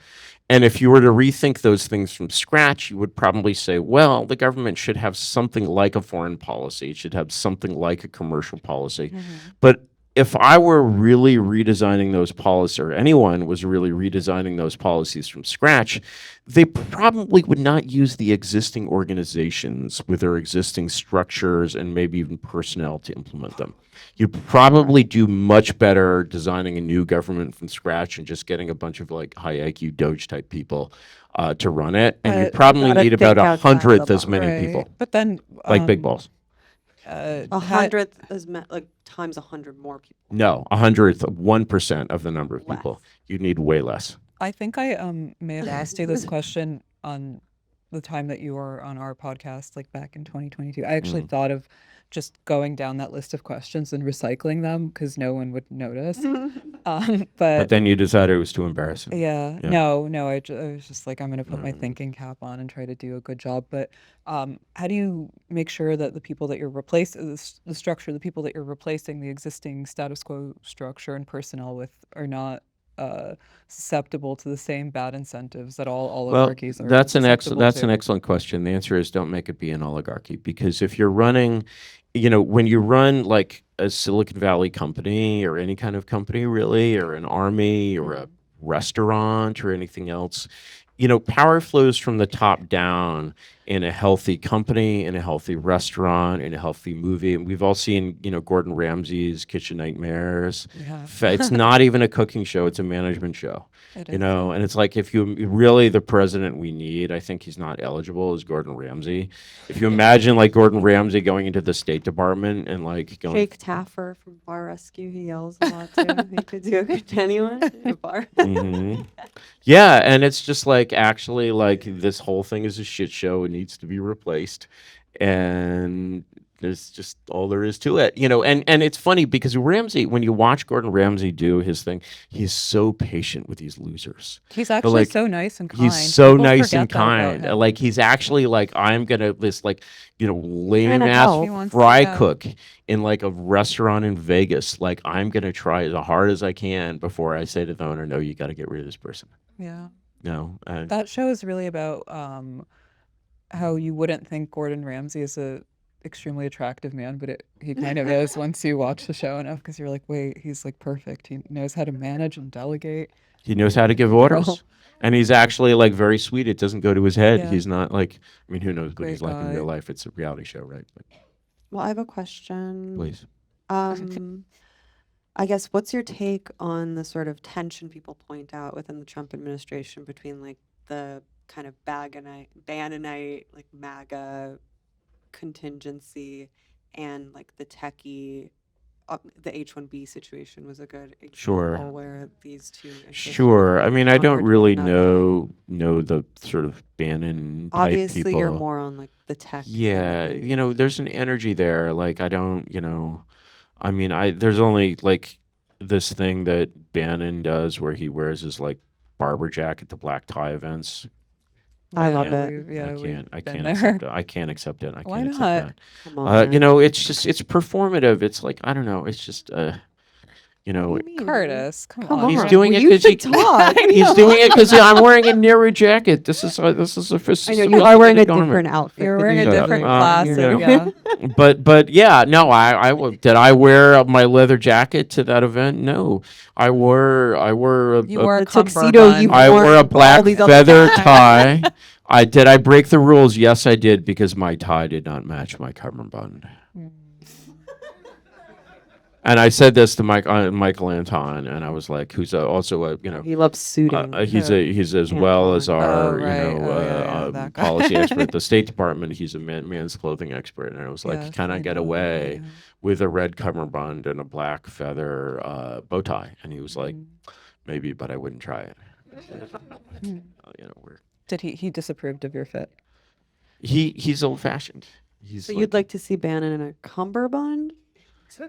And if you were to rethink those things from scratch, you would probably say, well, the government should have something like a foreign policy. It should have something like a commercial policy. But if I were really redesigning those policies, or anyone was really redesigning those policies from scratch, they probably would not use the existing organizations with their existing structures and maybe even personnel to implement them. You'd probably do much better designing a new government from scratch and just getting a bunch of like high IQ Doge type people to run it, and you'd But probably gotta need about think outside the 100th as box. many right, people, but then like big balls. A ha- 100th is like times 100 more people. No, 100th, 1% of the number of Less. people. You'd need way less. I think I may have asked you this question on the time that you were on our podcast, like back in 2022. I actually thought of just going down that list of questions and recycling them because no one would notice. But But then you decided it was too embarrassing. yeah, Yeah. no, I was just like, I'm going to put my thinking cap on and try to do a good job. But how do you make sure that the people that you're replacing, the structure, the people that you're replacing, the existing status quo structure and personnel with are not susceptible to the same bad incentives that all Well, oligarchies are that's an susceptible an to? excellent question. The answer is don't make it be an oligarchy, because if you're running, when you run like a Silicon Valley company or any kind of company really, or an army or a restaurant or anything else, power flows from the top down in a healthy company, in a healthy restaurant, in a healthy movie. And we've all seen, Gordon Ramsay's Kitchen Nightmares. Yeah. It's not even a cooking show, it's a management show. It You is. know, and it's like, if you really, the president we need, I think he's not eligible, is Gordon Ramsay. If you imagine like Gordon Ramsay going into the State Department and like going, Jake Taffer from Bar Rescue, he yells a lot too. He could do a good anyone in a bar. Mhm. Yeah, and it's just like, actually, like, this whole thing is a shit show. It needs to be replaced, and there's just all there is to it, And it's funny because Ramsay, when you watch Gordon Ramsay do his thing, he's so patient with these losers. He's But actually like, so nice and kind. he's so People nice forget and that about kind. him. Like, he's actually like, I'm gonna this like, lame Trying to ass help. He wants to, fry yeah. cook in like a restaurant in Vegas. Like, I'm gonna try as hard as I can before I say to the owner, no, you got to get rid of this person. Yeah. No, That show is really about how you wouldn't think Gordon Ramsay is a extremely attractive man, but he kind of is once you watch the show enough, because you're like, wait, he's like perfect. He knows how to manage and delegate. he knows how to give orders. And he's actually like very sweet. It doesn't go to his head. Yeah. He's not like, I mean, who knows what Great he's like in guy. real life? It's a reality show, right? But Well, I have a question. please. I guess, what's your take on the sort of tension people point out within the Trump administration between like the kind of Bannonite, like MAGA contingency, and like the techie, the H-1B situation was a good example Sure. where these two interests Sure. I mean, I don't converge really one another. know the sort of Bannon type Obviously, people. you're more on like the tech. Yeah, side. there's an energy there. Like, I don't, I mean, there's only like this thing that Bannon does where he wears his like barber jacket to black tie events. I love Yeah. it. I we've been can't there. accept it. I can't accept it. I Why can't accept not? that. Come on, man. It's just, it's performative. It's like, I don't know. It's just, What do you mean? Curtis, come Come on. he's on. doing Well, it you because he should talk. he's doing it because I'm wearing a narrow jacket. This is a I know sophisticated you are wearing a garment. different outfit. You're than wearing a usual. different Yeah, classic, yeah. yeah. But yeah, no, did I wear my leather jacket to that event? No, I wore You wore a The tuxedo you cummerbund. I wore wore a all black these other feather times. tie. Did I break the rules? Yes, I did, because my tie did not match my cummerbund. And I said this to Michael Anton, and I was like, who's also a He loves suiting. he's as well as Anton. our Oh, right. Oh, yeah, that guy. policy expert at the State Department. He's a man's clothing expert, and I was like, Yes, can I I get know, away yeah. with a red cummerbund and a black feather bow tie? And he was like, maybe, but I wouldn't try it. We're Did he disapproved of your fit? he's old fashioned. So you'd like to see Bannon in a cummerbund?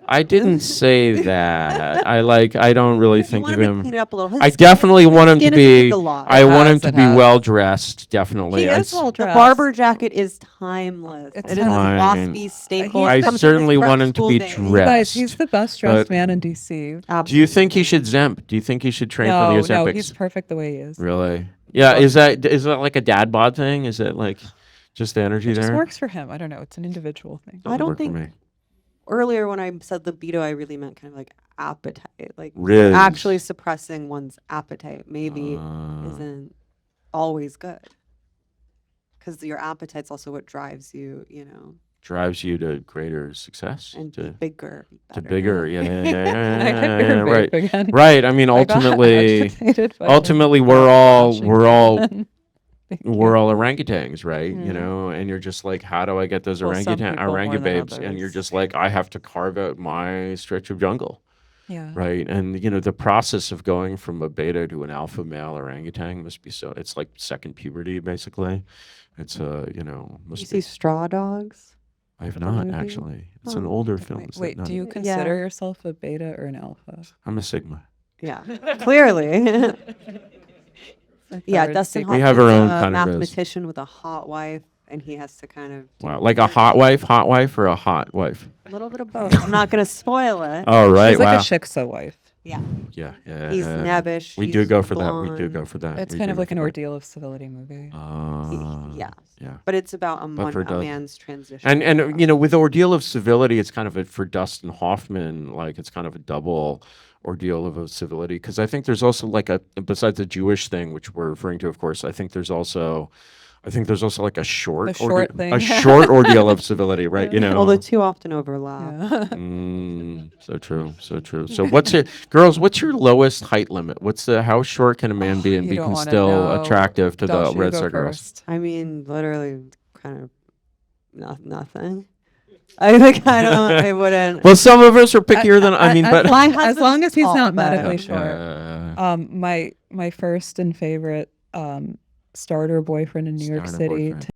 I didn't say that. I don't really You think want of him to him. clean it up a little. His I skin- definitely want him to skin is be. like a lot. I want him It to be has. well dressed. Definitely. He I is s- well The dressed. barber jacket is timeless. It's It is a fine. waspy staple. I It comes from his certainly prep want him to school be days. You guys, dressed. he's the best dressed But- man in DC. Do you think he should Zemp? Do you think he should train for the No, Olympics? he's perfect the way he is. Really? Yeah. Is that like a dad bod thing? Is it like just the energy It just there? works for him. I don't know. It's an individual thing. I don't Work for think- me. Earlier when I said libido, I really meant kind of like appetite. Like Riz. actually suppressing one's appetite maybe isn't always good. Because your appetite's also what drives you, drives you to greater success, and to be bigger, be to better. bigger, yeah, yeah, yeah, Can I yeah, have yeah, your yeah, right, vape again? right. I mean, I got ultimately, agitated by ultimately, the we're all flashing we're all pen. Thank we're you. all orangutans, right? You Yeah. know, and you're just like, how do I get those Well, some people more than orangubabes? And you're others. just like, I have to carve out my stretch of jungle, Yeah. right? And you know, the process of going from a beta to an alpha male orangutan must be so. It's like second puberty, basically. It's You must see be. Straw Dogs? I have the not movie? actually. It's an Oh. older film. is it Wait, not? do you Yeah. consider yourself a beta or an alpha? I'm a sigma. Yeah, clearly. Yeah, Hard Dustin statement. We Hoffman's have our own a kind of riz. mathematician with a hot wife, and he has to kind of do Wow, like a hot wife, or a hot wife. a little bit of both. I'm not going to spoil it. Oh right, She's like wow. a shiksa wife. Yeah, Yeah, yeah. he's nebbish. We do he's go for that. We do go blonde. for that. It's We kind do of go like for an that. ordeal of civility movie. Yeah, Yeah. but it's about a, But for a Dust- man's transition. And you know, with Ordeal of Civility, it's kind of for Dustin Hoffman, like it's kind of a double ordeal of civility, because I think there's also like besides the Jewish thing, which we're referring to, of course, I think there's also like a short, A short thing. a short ordeal of civility, right? You know, Well, the two often overlap. Yeah. so true, so true. So girls, what's your lowest height limit? How short can a man be and You don't become wanna still know. attractive to Dasha, the you Red go Star girls? first. I mean, literally, kind of nothing. I think I wouldn't. Well, some of us are pickier than but My as long husband's as he's tall, not but- medically short. My first and favorite starter boyfriend in New York Starter City. boyfriend.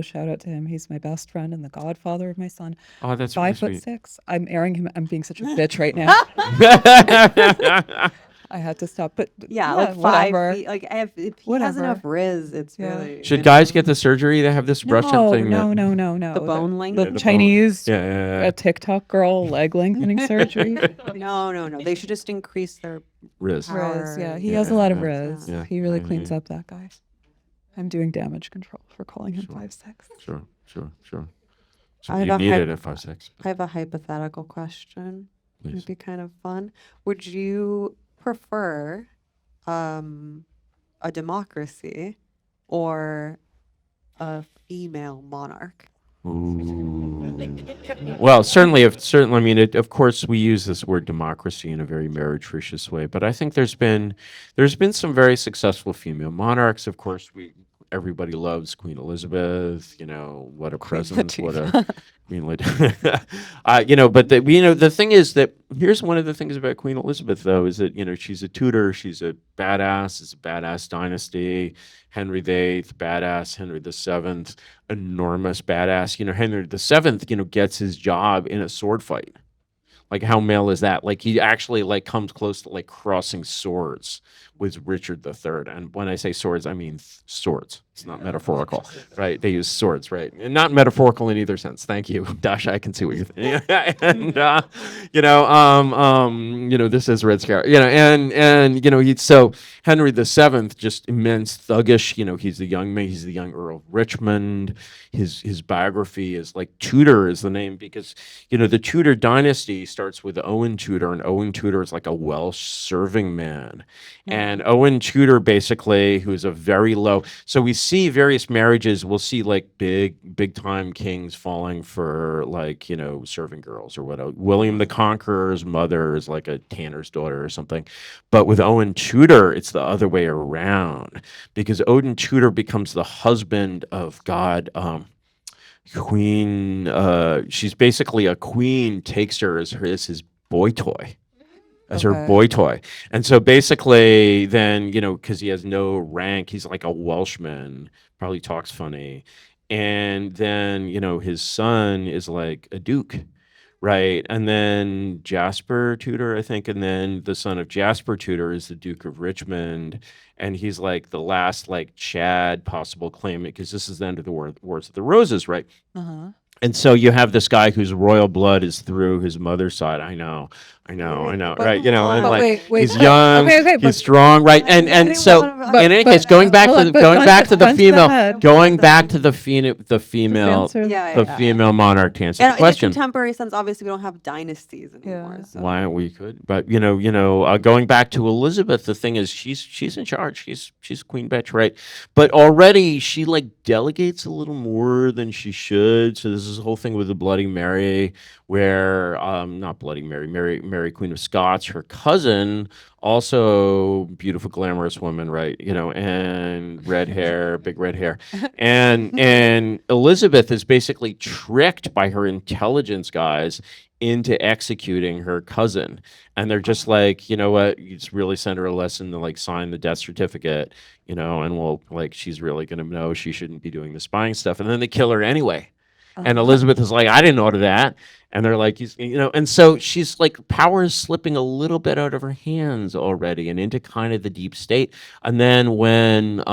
Shout out to him. He's my best friend and the godfather of my son. Oh, that's really 5'6". I'm airing him. I'm being such a bitch right now. sweet. I had to stop. But Yeah, like 5 whatever. feet. Like if he has Whatever. enough riz, it's Yeah. really. Should guys get the surgery? They have this Russian No, thing. no, that, no, no, no. The bone length? The Yeah, the bone- Chinese, Yeah. a TikTok girl leg lengthening surgery. No. They should just increase their. Riz. Riz, yeah. He Yeah, has a lot of yeah, riz. yeah. He really Yeah, cleans yeah. up that guy. I'm doing damage control for calling him Sure. 5'6". Sure. So I have you a need hy- it at 5'6". I have a hypothetical question. Please. It'd be kind of fun. Would you prefer a democracy or a female monarch? Ooh. Well, certainly. I mean, of course, we use this word democracy in a very meretricious way, but I think there's been some very successful female monarchs. Of course, everybody loves Queen Elizabeth. You know, what a presence, what a Queen Latifah. You know, but the thing is that here's one of the things about Queen Elizabeth, though, is that she's a Tudor, she's a badass, it's a badass dynasty. Henry VIII, badass. Henry VII, enormous badass. Henry VII, gets his job in a sword fight. Like, how male is that? Like, he actually comes close to crossing swords with Richard III. And when I say swords, I mean swords. It's not metaphorical, right? They use swords, right? And not metaphorical in either sense. Thank you, Dasha. I can see what you're thinking. And this is Red Scare. So Henry VII, just immense thuggish. He's the young man. He's the young Earl of Richmond. His biography is Tudor is the name because the Tudor dynasty starts with Owen Tudor, and Owen Tudor is like a Welsh serving man. And Owen Tudor, basically, who's a very low. So we see various marriages. We'll see big time kings falling for serving girls or whatever. William the Conqueror's mother is like a tanner's daughter or something. But with Owen Tudor, it's the other way around because Owen Tudor becomes the husband of God. Queen. She's basically a queen. Takes her as his boy toy. As her boy toy. And so basically then, because he has no rank, he's like a Welshman, probably talks funny. And then, his son is like a duke, right? And then Jasper Tudor, I think, and then the son of Jasper Tudor is the Duke of Richmond. And he's like the last Chad possible claimant, because this is the end of the Wars of the Roses, right? Uh-huh. And so you have this guy whose royal blood is through his mother's side. I know, But right? You know, and but like wait, he's but young, okay, he's but strong, right? I'm And getting so one of in any case, going back hold to on, the but going back to the gun to the female, head. going back to the female, Just answer Yeah, the yeah. female monarch to answer the And in a question. contemporary sense, obviously we don't have dynasties anymore. Yeah. So Why we could, but going back to Elizabeth, the thing is she's in charge. She's queen bitch, right? But already she like delegates a little more than she should. So there's this whole thing with the Bloody Mary, where not Bloody Mary, Mary Queen of Scots, her cousin, also beautiful, glamorous woman, right? And red hair, big red hair, and Elizabeth is basically tricked by her intelligence guys into executing her cousin, and they're just like, you know what, you just really send her a lesson to like sign the death certificate, and we'll like she's really gonna know she shouldn't be doing the spying stuff, and then they kill her anyway. And Elizabeth is like, I didn't order that. And they're like, and so she's like, power is slipping a little bit out of her hands already and into kind of the deep state. And then when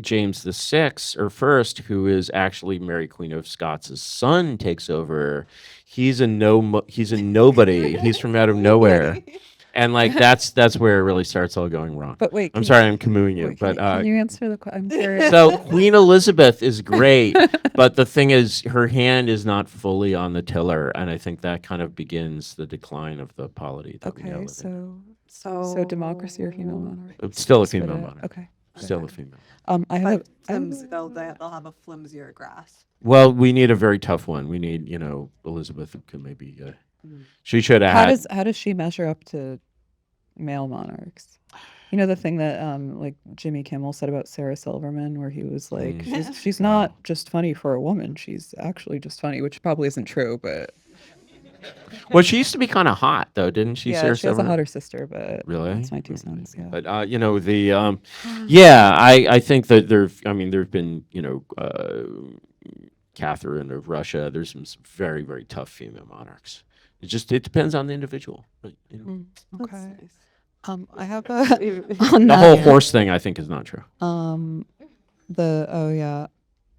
James the Sixth, or first, who is actually Mary Queen of Scots' son, takes over, he's a nobody. He's from out of nowhere. And like that's where it really starts all going wrong. But wait, I'm sorry, I'm Camuing you, wait, but can you answer the question? I'm curious. so Queen Elizabeth is great, but the thing is, her hand is not fully on the tiller, and I think that kind of begins the decline of the polity that we now Okay, live in. so democracy or female monarchy? It's still a Split female it. monarch. Okay. Still a female. I have but a, I have flimsy, they'll have a flimsier grasp. Well, we need a very tough one. We need, Elizabeth who could maybe. She should have had. how does she measure up to male monarchs? You know the thing that like Jimmy Kimmel said about Sarah Silverman, where he was like, she's not just funny for a woman, she's actually just funny, which probably isn't true, but Well, she used to be kind of hot, though, didn't she? yeah, Sarah she has a Silverman? hotter sister, but Really? that's my 2 cents. Yeah. But yeah, I think that there've been Catherine of Russia. There's some very, very tough female monarchs. It depends on the individual. But, That's Okay. nice. I have a the whole horse thing, I think, is not true. oh yeah,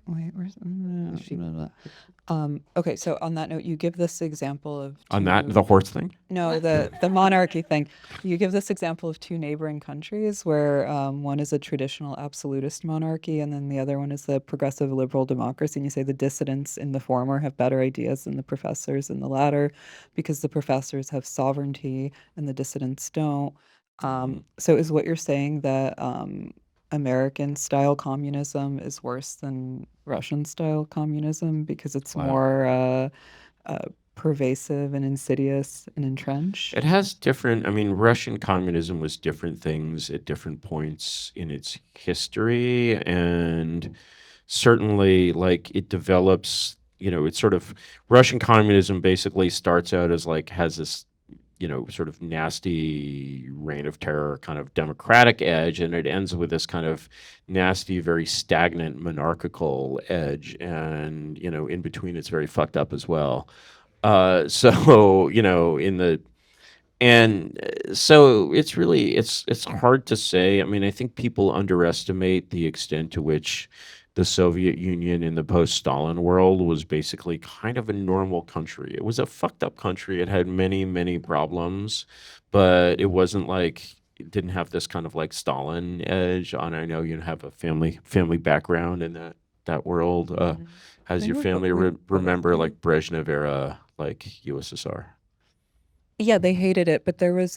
wait, where's okay, so on that note, you give this example of On that, the horse thing. no, the monarchy thing. You give this example of two neighboring countries where one is a traditional absolutist monarchy and then the other one is the progressive liberal democracy. And you say the dissidents in the former have better ideas than the professors in the latter because the professors have sovereignty and the dissidents don't. So is what you're saying that American style communism is worse than Russian style communism because it's Wow. more pervasive and insidious and entrenched? It has different. I mean, Russian communism was different things at different points in its history, and certainly, like it develops. It's sort of Russian communism basically starts out as like has this sort of nasty reign of terror kind of democratic edge, and it ends with this kind of nasty, very stagnant monarchical edge, and in between it's very fucked up as well. So so it's hard to say. I mean, I think people underestimate the extent to which the Soviet Union in the post-Stalin world was basically kind of a normal country. It was a fucked up country. It had many, many problems, but it wasn't like it didn't have this kind of like Stalin edge on. I know you have a family background in that world. Has your family remember like Brezhnev era, like USSR? Yeah, they hated it, but there was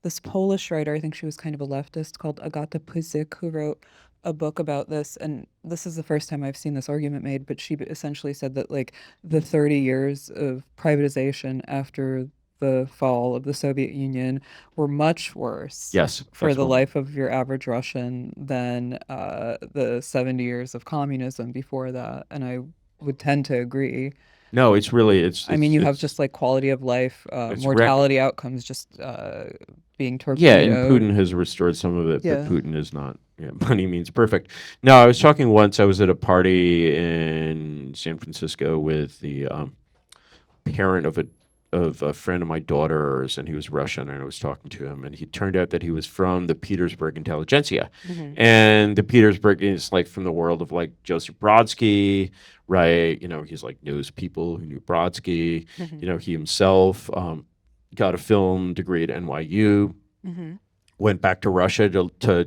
this Polish writer, I think she was kind of a leftist, called Agata Puzik, who wrote a book about this, and this is the first time I've seen this argument made, but she essentially said that like the 30 years of privatization after the fall of the Soviet Union were much worse Yes, for that's the one. life of your average Russian than the 70 years of communism before that, and I would tend to agree. No, it's really I mean, you have just like quality of life, it's mortality outcomes just being Yeah, and torpedoed. Putin has restored some of it, Yeah. but Putin is not by any means perfect. No, I was talking once. I was at a party in San Francisco with the parent of a of a friend of my daughter's, and he was Russian, and I was talking to him, and he turned out that he was from the Petersburg intelligentsia, and the Petersburg is like from the world of like Joseph Brodsky, right? He's like knows people who knew Brodsky. He himself got a film degree at NYU. Went back to Russia to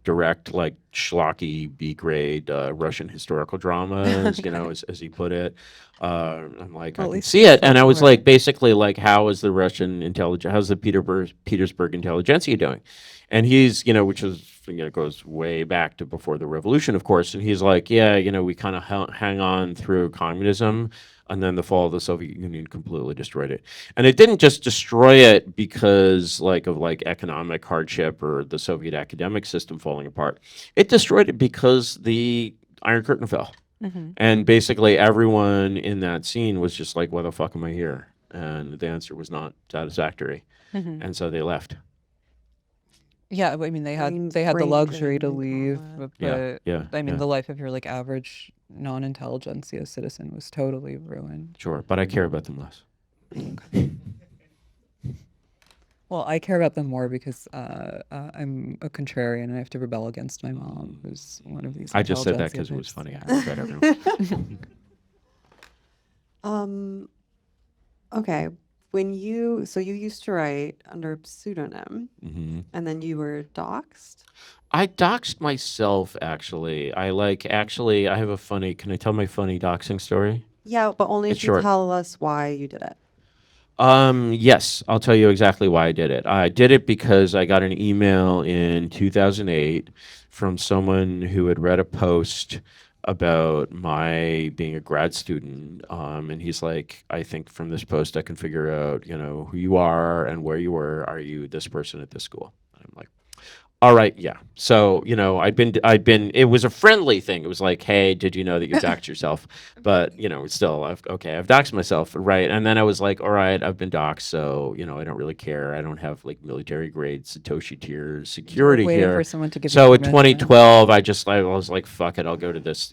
direct like schlocky B grade Russian historical dramas, as he put it. I'm like, Well, I at can least see it, and I was somewhere. like, basically, like, how is the Russian intelligence? How's the Petersburg intelligentsia doing? And he's, which is goes way back to before the revolution, of course. And he's like, yeah, we kind of hang on through communism, and then the fall of the Soviet Union completely destroyed it. And it didn't just destroy it because of economic hardship or the Soviet academic system falling apart. It destroyed it because the Iron Curtain fell. And basically everyone in that scene was just like, why the fuck am I here? And the answer was not satisfactory. And so they left. Yeah, I mean, they had Brain- the brain luxury to drain and all leave, that. but Yeah. I mean, yeah. the life of your like average non-intelligentsia citizen was totally ruined. Sure, but I care about them less. Well, I care about them more because I'm a contrarian and I have to rebel against my mom, who's one of these. I just said that intelligentsia because it was types. funny. I care about everyone. Okay. So you used to write under a pseudonym, and then you were doxxed? I doxed myself, actually. I have a funny, can I tell my funny doxing story? Yeah, but only It's if you short. tell us why you did it. Yes, I'll tell you exactly why I did it. I did it because I got an email in 2008 from someone who had read a post about my being a grad student. And he's like, I think from this post I can figure out, who you are and where you were. Are you this person at this school? And I'm like, all right, yeah. So, it was a friendly thing. It was like, hey, did you know that you doxed yourself? But, still, I've doxed myself, right? And then I was like, all right, I've been doxed, so, I don't really care. I don't have like military grade Satoshi tier security Waiting here. for someone to give you So in permission. 2012, I was like, fuck it, I'll go to this,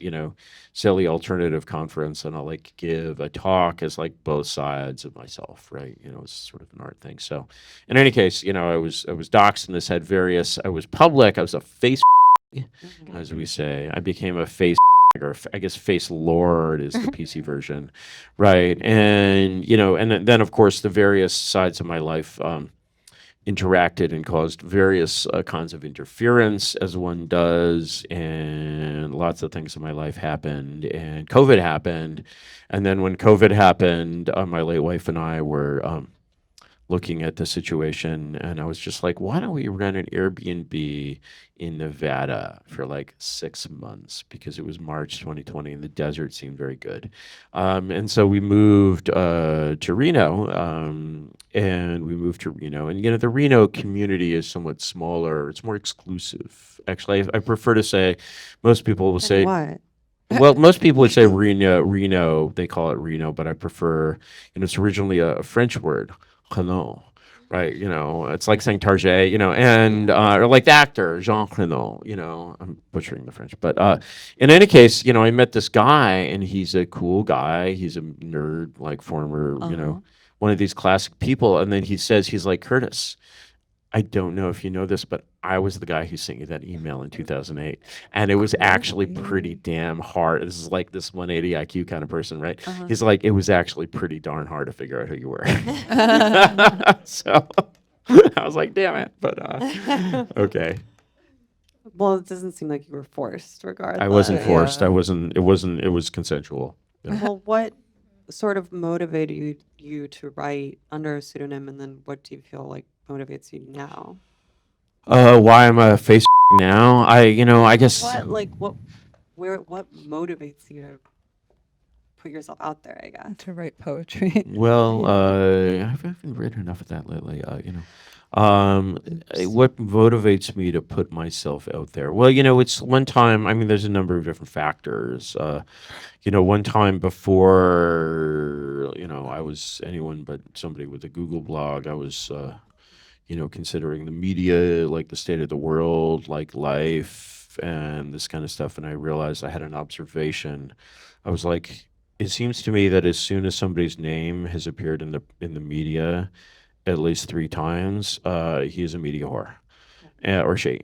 silly alternative conference, and I'll like give a talk as like both sides of myself, right? It's sort of an art thing. So in any case, I was doxxed, and this had various. I was public. I was a face, as we say. I became a face, or I guess face lord is the PC version, right? And and then of course the various sides of my life interacted and caused various kinds of interference, as one does, and lots of things in my life happened, and COVID happened. And then when COVID happened, my late wife and I were looking at the situation, and I was just like, why don't we rent an Airbnb in Nevada for like 6 months? Because it was March 2020 and the desert seemed very good. And so we moved to Reno, and the Reno community is somewhat smaller. It's more exclusive. Actually, I prefer to say, most people will say, What? well, most people would say Reno, they call it Reno, but I prefer, it's originally a French word, Renault, right? It's like saying Target, and or like the actor Jean Renault. I'm butchering the French, but in any case, I met this guy, and he's a cool guy. He's a nerd, like former, one of these classic people. And then he says, he's like, Curtis, I don't know if you know this, but I was the guy who sent you that email in 2008. And it was actually pretty damn hard. This is like this 180 IQ kind of person, right? He's like, it was actually pretty darn hard to figure out who you were. So I was like, damn it. But okay. Well, it doesn't seem like you were forced, regardless. I wasn't forced. Yeah. It was consensual. Well, what sort of motivated you to write under a pseudonym, and then what do you feel like motivates you now? Why am I a face now? I guess. What motivates you to put yourself out there, I guess? To write poetry. Well, I haven't read enough of that lately. What motivates me to put myself out there? Well, it's one time. I mean, there's a number of different factors. One time before, I was anyone but somebody with a Google blog. I was, considering the media, like the state of the world, like life and this kind of stuff. And I realized I had an observation. I was like, it seems to me that as soon as somebody's name has appeared in the media at least 3 times, he is a media whore. Or she.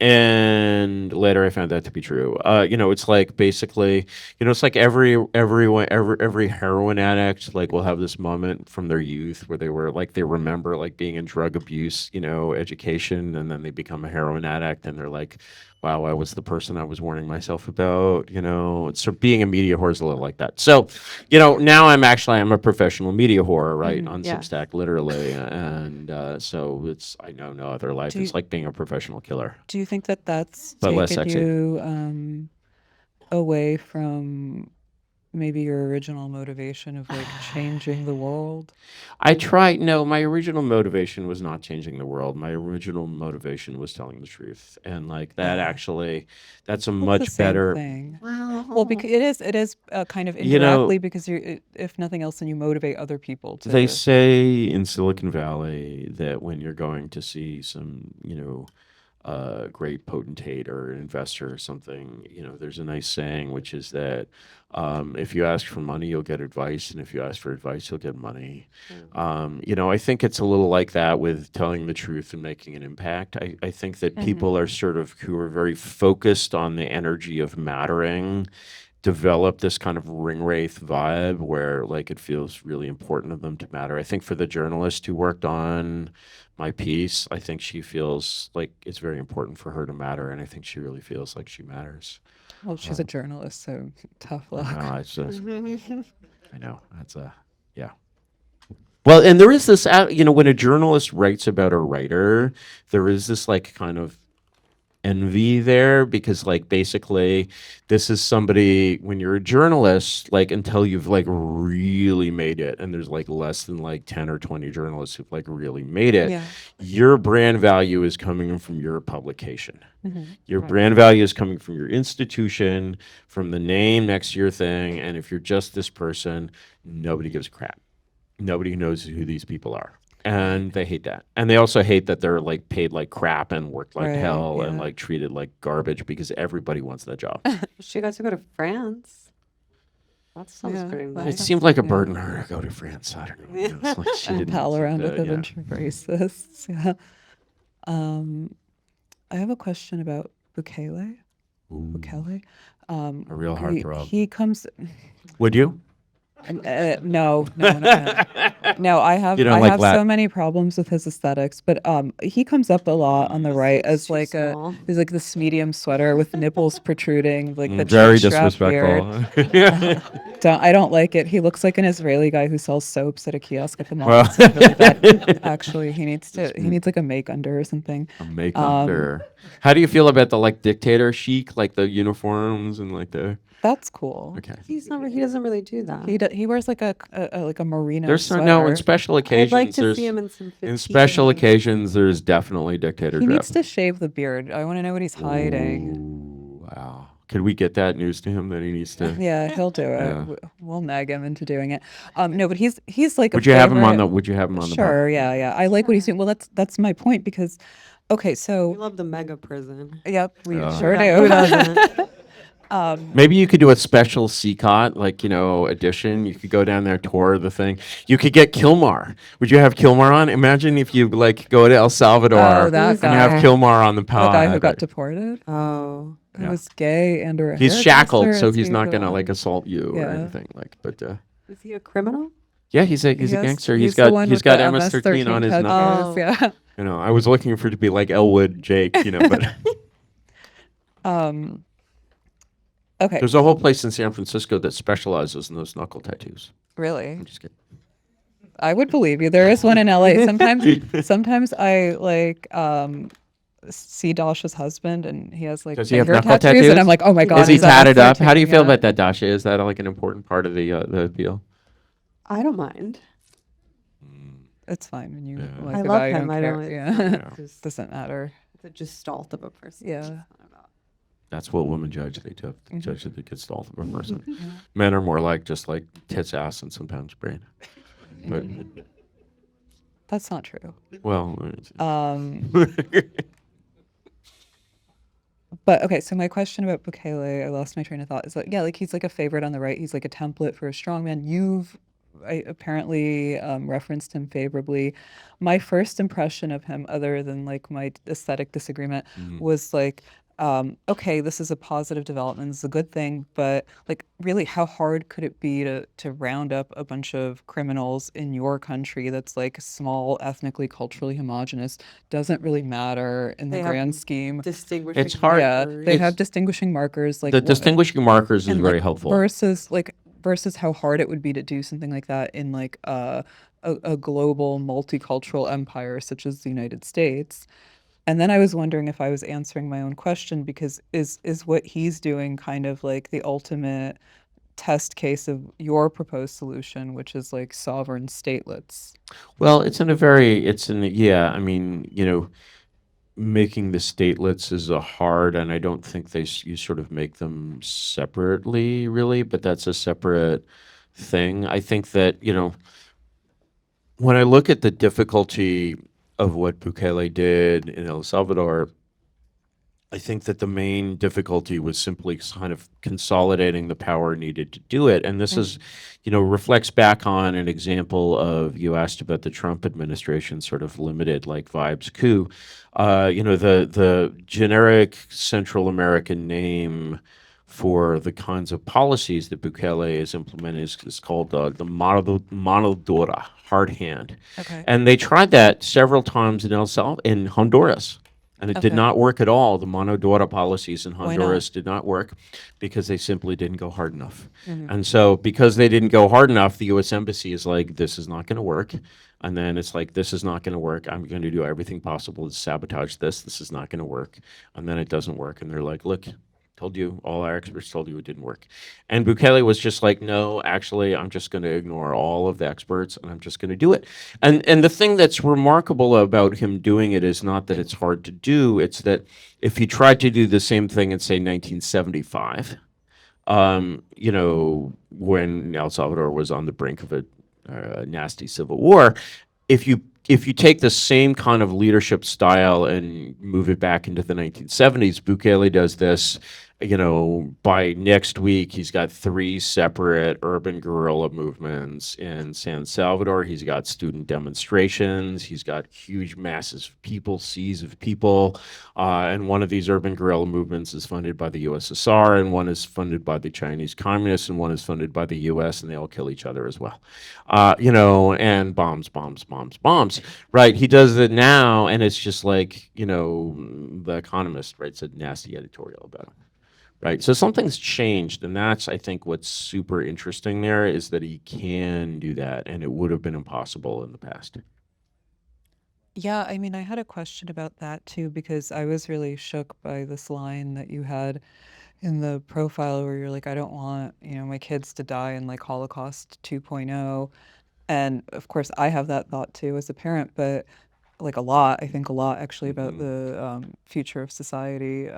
And later I found that to be true. It's like basically, it's like every heroin addict like will have this moment from their youth where they remember like being in drug abuse, education, and then they become a heroin addict and they're like, wow, I was the person I was warning myself about. So being a media whore is a little like that. So, now I'm a professional media whore, right, on Yeah. Substack, literally, and so I know no other life. Do you- It's like being a professional killer, Do you think that that's but less taken sexy. you away from maybe your original motivation of like changing the world? No, my original motivation was not changing the world. My original motivation was telling the truth, and like that Yeah. actually, that's a That's the much same better. thing. Well, Well, because it is kind of You know, indirectly because if nothing else, then you motivate other people They to. say in Silicon Valley that when you're going to see some, great potentate or investor or something, there's a nice saying, which is that if you ask for money, you'll get advice, and if you ask for advice, you'll get money. I think it's a little like that with telling the truth and making an impact. I think that people are sort of who are very focused on the energy of mattering develop this kind of ring wraith vibe where like it feels really important to them to matter. I think for the journalist who worked on my piece, I think she feels like it's very important for her to matter, and I think she really feels like she matters. Well, she's a journalist, so tough luck. It's just, I know that's yeah. Well, and there is this, when a journalist writes about a writer, there is this like kind of envy there because like basically this is somebody when you're a journalist like until you've like really made it and there's like less than like 10 or 20 journalists who've like really made it, Yeah. your brand value is coming from your publication. Your Right. brand value is coming from your institution, from the name next to your thing, and if you're just this person, nobody gives a crap. Nobody knows who these people are. And they hate that. And they also hate that they're like paid like crap and worked like Right, hell and yeah. like treated like garbage because everybody wants that job. she got to go to France. That sounds Yeah, pretty that It nice. sounds- seemed like a yeah. burden to her to go to France. I don't know. It's like she And didn't pal around with a yeah. bunch of racists. Yeah. I have a question about Bukele. Ooh, Bukele. a real heartthrob. He comes. Would you? No. No, I have You don't I like have Lat- so many problems with his aesthetics, but he comes up a lot on the right Seems as too like small. he's like this medium sweater with nipples protruding, like the Very chin strap beard. disrespectful. I don't like it. He looks like an Israeli guy who sells soaps at a kiosk at the mall. Well- It's really bad. Actually, he needs like a make under or something. A make under. How do you feel about the like dictator chic, like the uniforms and like the? That's cool. Okay. He doesn't really do that. He wears like a merino There's sweater. no in special occasions. I'd like to there's see him in some in special fatigue. occasions. There's definitely dictator He dress. needs to shave the beard. I want to know what he's hiding. Ooh, wow. Could we get that news to him that he needs to? Yeah, he'll do it. Yeah. We'll nag him into doing it. No, but he's like Would a you have him on favorite- the? Would you have him on the? Sure, yeah. I like what he's doing. Well, that's my point because, okay, We so love the mega prison. yep, we Yeah. sure Who do. doesn't? Maybe you could do a special CCOT, like, edition. You could go down there, tour the thing. You could get Kilmar. Would you have Kilmar on? Imagine if you, like, go to El Salvador Oh, that and guy. have Kilmar on the The pod. guy who got deported. Oh. He Yeah. was gay and or a He's shackled, hairdresser, so as he's he not would going to, go like, on. assault you or Yeah. anything. But, Is he a criminal? yeah, he's a Yes, gangster. he's the one He's with got the MS-13 on his knuckles. tattoos, Yeah. I was looking for it to be like Elwood Jake, but Okay. there's a whole place in San Francisco that specializes in those knuckle tattoos. Really? I'm just kidding. I would believe you. There is one in LA. Sometimes I like see Dasha's husband and he has like Does he have finger knuckle tattoos, tattoos? and I'm like, oh my god, Is he he's tatted up? How do you feel yeah. about that, Dasha? Is that like an important part of the appeal? I don't mind. It's fine when you Yeah. like I the love guy, you him. don't I care. don't. Yeah. Just, Doesn't matter. it's a gestalt of a person. Yeah. It's just not about- That's what women judge. They judge that they get stalled from a person. Mm-hmm. Men are more like just like tits, ass, and sometimes brain. But That's not true. well, Um, But okay, so my question about Bukele, I lost my train of thought, is like, yeah, like he's like a favorite on the right. He's like a template for a strongman. You've apparently referenced him favorably. My first impression of him, other than like my aesthetic disagreement, was like, okay, this is a positive development, it's a good thing, but like really how hard could it be to round up a bunch of criminals in your country that's like small, ethnically, culturally homogenous, doesn't really matter in the They have grand scheme. It's distinguishing hard. Yeah, they markers. have It's distinguishing markers like the distinguishing markers is and very like helpful. versus how hard it would be to do something like that in like a global multicultural empire such as the United States. And then I was wondering if I was answering my own question, because is what he's doing kind of like the ultimate test case of your proposed solution, which is like sovereign statelets? Well, yeah, I mean, making the statelets is a hard, and I don't think you sort of make them separately, really, but that's a separate thing. I think that, when I look at the difficulty of what Bukele did in El Salvador, I think that the main difficulty was simply kind of consolidating the power needed to do it. And this is, reflects back on an example of, you asked about the Trump administration sort of limited like vibes coup. The generic Central American name for the kinds of policies that Bukele is implementing is called the mano dura, hard hand. Okay. And they tried that several times in Honduras. And it did Okay. not work at all. The mano dura policies in Why not? Honduras did not work because they simply didn't go hard enough. And so, because they didn't go hard enough, the U.S. Embassy is like, this is not going to work. And then it's like, this is not going to work. I'm going to do everything possible to sabotage this. This is not going to work. And then it doesn't work. And they're like, look, told you, all our experts told you it didn't work. And Bukele was just like, no, actually, I'm just going to ignore all of the experts and I'm just going to do it. And the thing that's remarkable about him doing it is not that it's hard to do, it's that if he tried to do the same thing in, say, 1975, when El Salvador was on the brink of a nasty civil war, if you take the same kind of leadership style and move it back into the 1970s, Bukele does this. By next week, he's got 3 separate urban guerrilla movements in San Salvador. He's got student demonstrations. He's got huge masses of people, seas of people. And one of these urban guerrilla movements is funded by the USSR, and one is funded by the Chinese communists, and one is funded by the US, and they all kill each other as well. And bombs, bombs, bombs, bombs. Right? He does it now, and it's just like, The Economist writes a nasty editorial about him. Right. So something's changed. And that's, I think, what's super interesting there is that he can do that. And it would have been impossible in the past. Yeah, I mean, I had a question about that too, because I was really shook by this line that you had in the profile where you're like, I don't want, my kids to die in like Holocaust 2.0. And of course, I have that thought too as a parent, but like I think a lot actually about the future of society.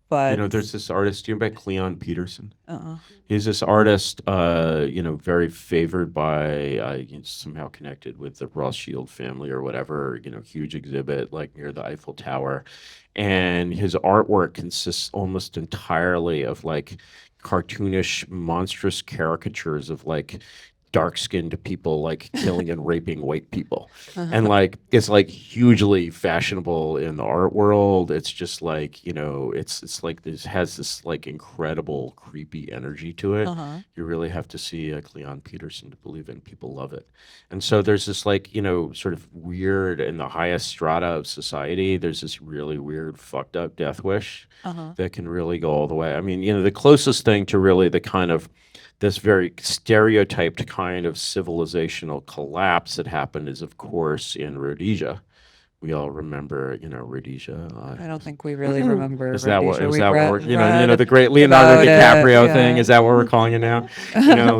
But There's this artist, about Cleon Peterson? uh-uh. He's this artist, very favored by, somehow connected with the Rothschild family or whatever, huge exhibit like near the Eiffel Tower. And his artwork consists almost entirely of like cartoonish, monstrous caricatures of like dark-skinned people like killing and raping white people. And like it's like hugely fashionable in the art world. It's just like, it's like this has this like incredible creepy energy to it. You really have to see Cleon Peterson to believe it, and people love it. And so there's this like, sort of weird, in the highest strata of society, there's this really weird fucked up death wish that can really go all the way. I mean, the closest thing to really the kind of this very stereotyped kind of civilizational collapse that happened is, of course, in Rhodesia. We all remember, Rhodesia. I don't think we really remember Is that what? Rhodesia. Is We've that what? read The great Leonardo about it, DiCaprio thing. yeah. Is that what we're calling it now?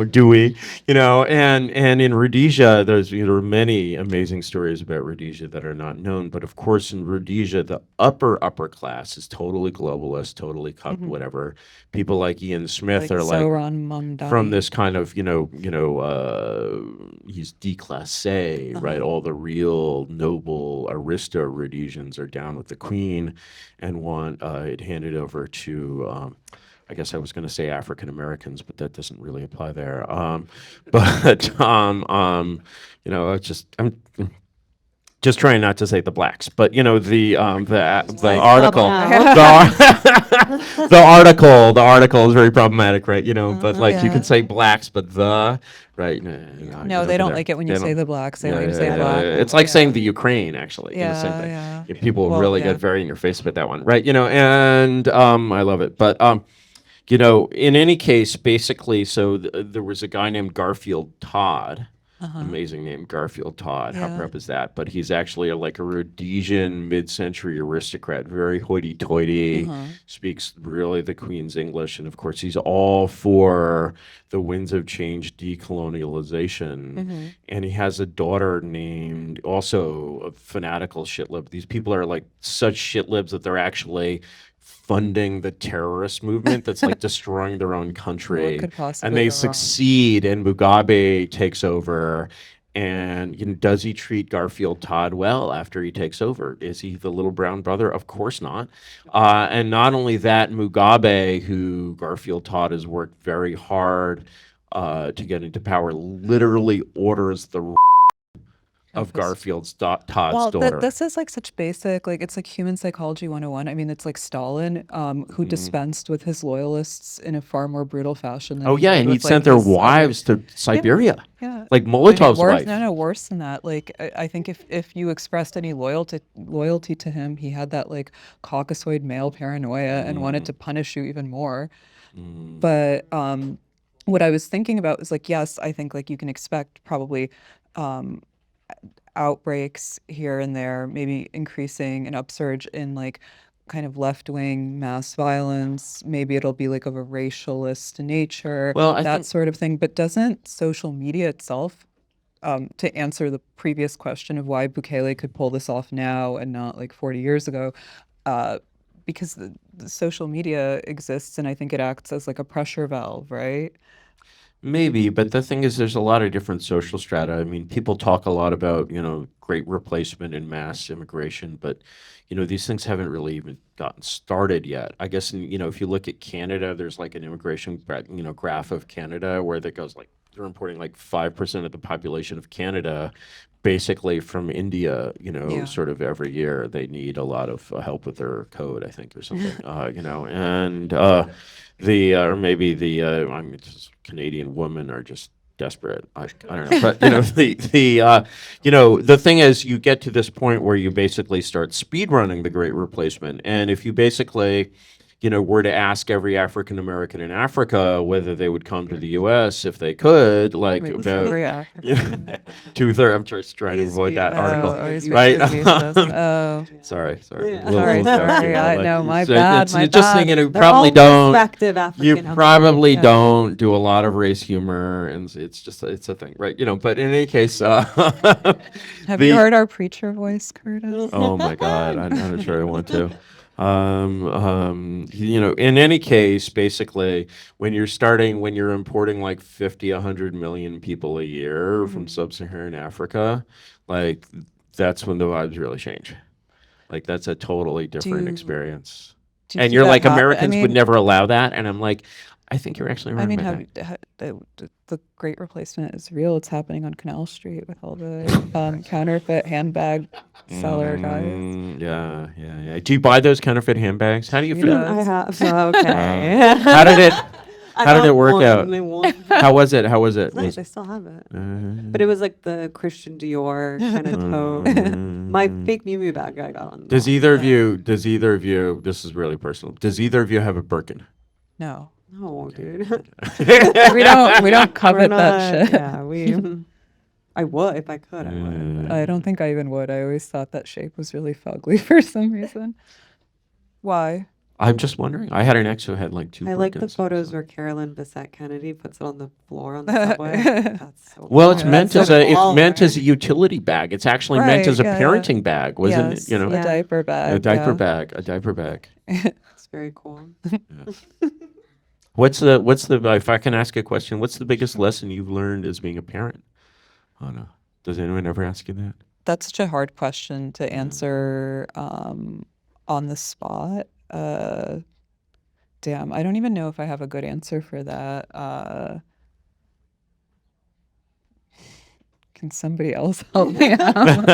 Dewey. And in Rhodesia, there's many amazing stories about Rhodesia that are not known. But of course, in Rhodesia, the upper class is totally globalist, totally cucked, whatever. People like Ian Smith are like Sauron Mondani. from this kind of he's declassé, right? All the real noble aristocrats Rhodesians are down with the Queen and want it handed over to. I guess I was going to say African Americans, but that doesn't really apply there. But I'm just trying not to say the blacks, but the article, the article is very problematic, right? But like you Yeah. can say blacks, but right? No, they don't like it when you say the blacks. They like to say black. It's like saying the Ukraine, actually. Same thing. Yeah. People Well, really yeah. get very in your face about that one, right? And I love it, but in any case, basically, so there was a guy named Garfield Todd. Amazing name, Garfield Todd. How Yeah. prep is that? But he's actually like a Rhodesian mid-century aristocrat, very hoity-toity, speaks really the Queen's English, and of course he's all for the winds of change, decolonialization. And he has a daughter named, also a fanatical shitlib. These people are like such shitlibs that they're actually funding the terrorist movement that's like destroying their own country. What could possibly And they go wrong? succeed, and Mugabe takes over. And does he treat Garfield Todd well after he takes over? Is he the little brown brother? Of course not. And not only that, Mugabe, who Garfield Todd has worked very hard to get into power, literally orders the of Garfield's Todd's Well, daughter. this is like such basic, like it's like human psychology 101. I mean, it's like Stalin, who dispensed with his loyalists in a far more brutal fashion than Oh he yeah, did and he with, like, sent their his other- wives to Siberia, Yeah. like I mean, Molotov's worse, wife. no, worse than that. Like, I think if you expressed any loyalty to him, he had that like Caucasoid male paranoia and wanted to punish you even more. But what I was thinking about is like, yes, I think like you can expect probably outbreaks here and there, maybe increasing an upsurge in like kind of left-wing mass violence. Maybe it'll be like of a racialist nature, Well, I that think- sort of thing. But doesn't social media itself, to answer the previous question of why Bukele could pull this off now and not like 40 years ago, because the social media exists and I think it acts as like a pressure valve, right? Maybe, but the thing is, there's a lot of different social strata. I mean, people talk a lot about, great replacement and mass immigration, but, these things haven't really even gotten started yet. I guess, if you look at Canada, there's like an immigration, graph of Canada where that goes like, they're importing like 5% of the population of Canada basically from India, sort of every year. They need a lot of help with their code, I think, or something, and or maybe just Canadian women are just desperate. I don't know, but the thing is, you get to this point where you basically start speed running the Great Replacement, and if you basically were to ask every African American in Africa whether they would come to the U.S. if they could, like Wait, about every African. 2/3. I'm just trying to avoid that article, he's right? racist. Oh, Sorry. Yeah. Sorry, I know, my so bad, it's my just bad. thinking, you They're probably all don't. prospective You African probably Yeah. don't do a lot of race humor, and it's a thing, right? But in any case, have you heard our preacher voice, Curtis? Oh my God, I'm not sure I want to. In any case, basically, when you're importing like 50, 100 million people a year from sub-Saharan Africa, like that's when the vibes really change. Like that's a totally different you- experience. Do you And see you're that like, happen? Americans would never allow that, and I'm like, I think you're actually right. I mean, about that. the Great Replacement is real. It's happening on Canal Street with all the counterfeit handbag seller guys. Yeah. Do you buy those counterfeit handbags? How do you She feel? does. I have. So okay. How did it? I How did bought it work one, out? and they won. How was it? How was it? Nice. I still have it. But it was like the Christian Dior kind of tote. Mm. My fake Miu Miu bag I got on. Does either of you? This is really personal. Does either of you have a Birkin? No, No, dude. we don't We're covet not, that shit. Yeah, I would if I could. I would. I don't think I even would. I always thought that shape was really fugly for some reason. Why? I'm just wondering. I had an ex who had like two. I like the Birkins, photos so. where Carolyn Bessette Kennedy puts it on the floor on the subway. That's so. Well, it's cool. meant That's as so it's cool, meant as a right? utility bag. It's actually meant Right, as a yeah. parenting bag, wasn't Yes, it? You know, a Yeah. diaper bag. a diaper yeah. bag. A diaper bag. It's very cool. What's the? If I can ask a question, what's the biggest lesson you've learned as being a parent? Oh no. Does anyone ever ask you that? That's such a hard question to answer on the spot. Damn, I don't even know if I have a good answer for that. Can somebody else help me out?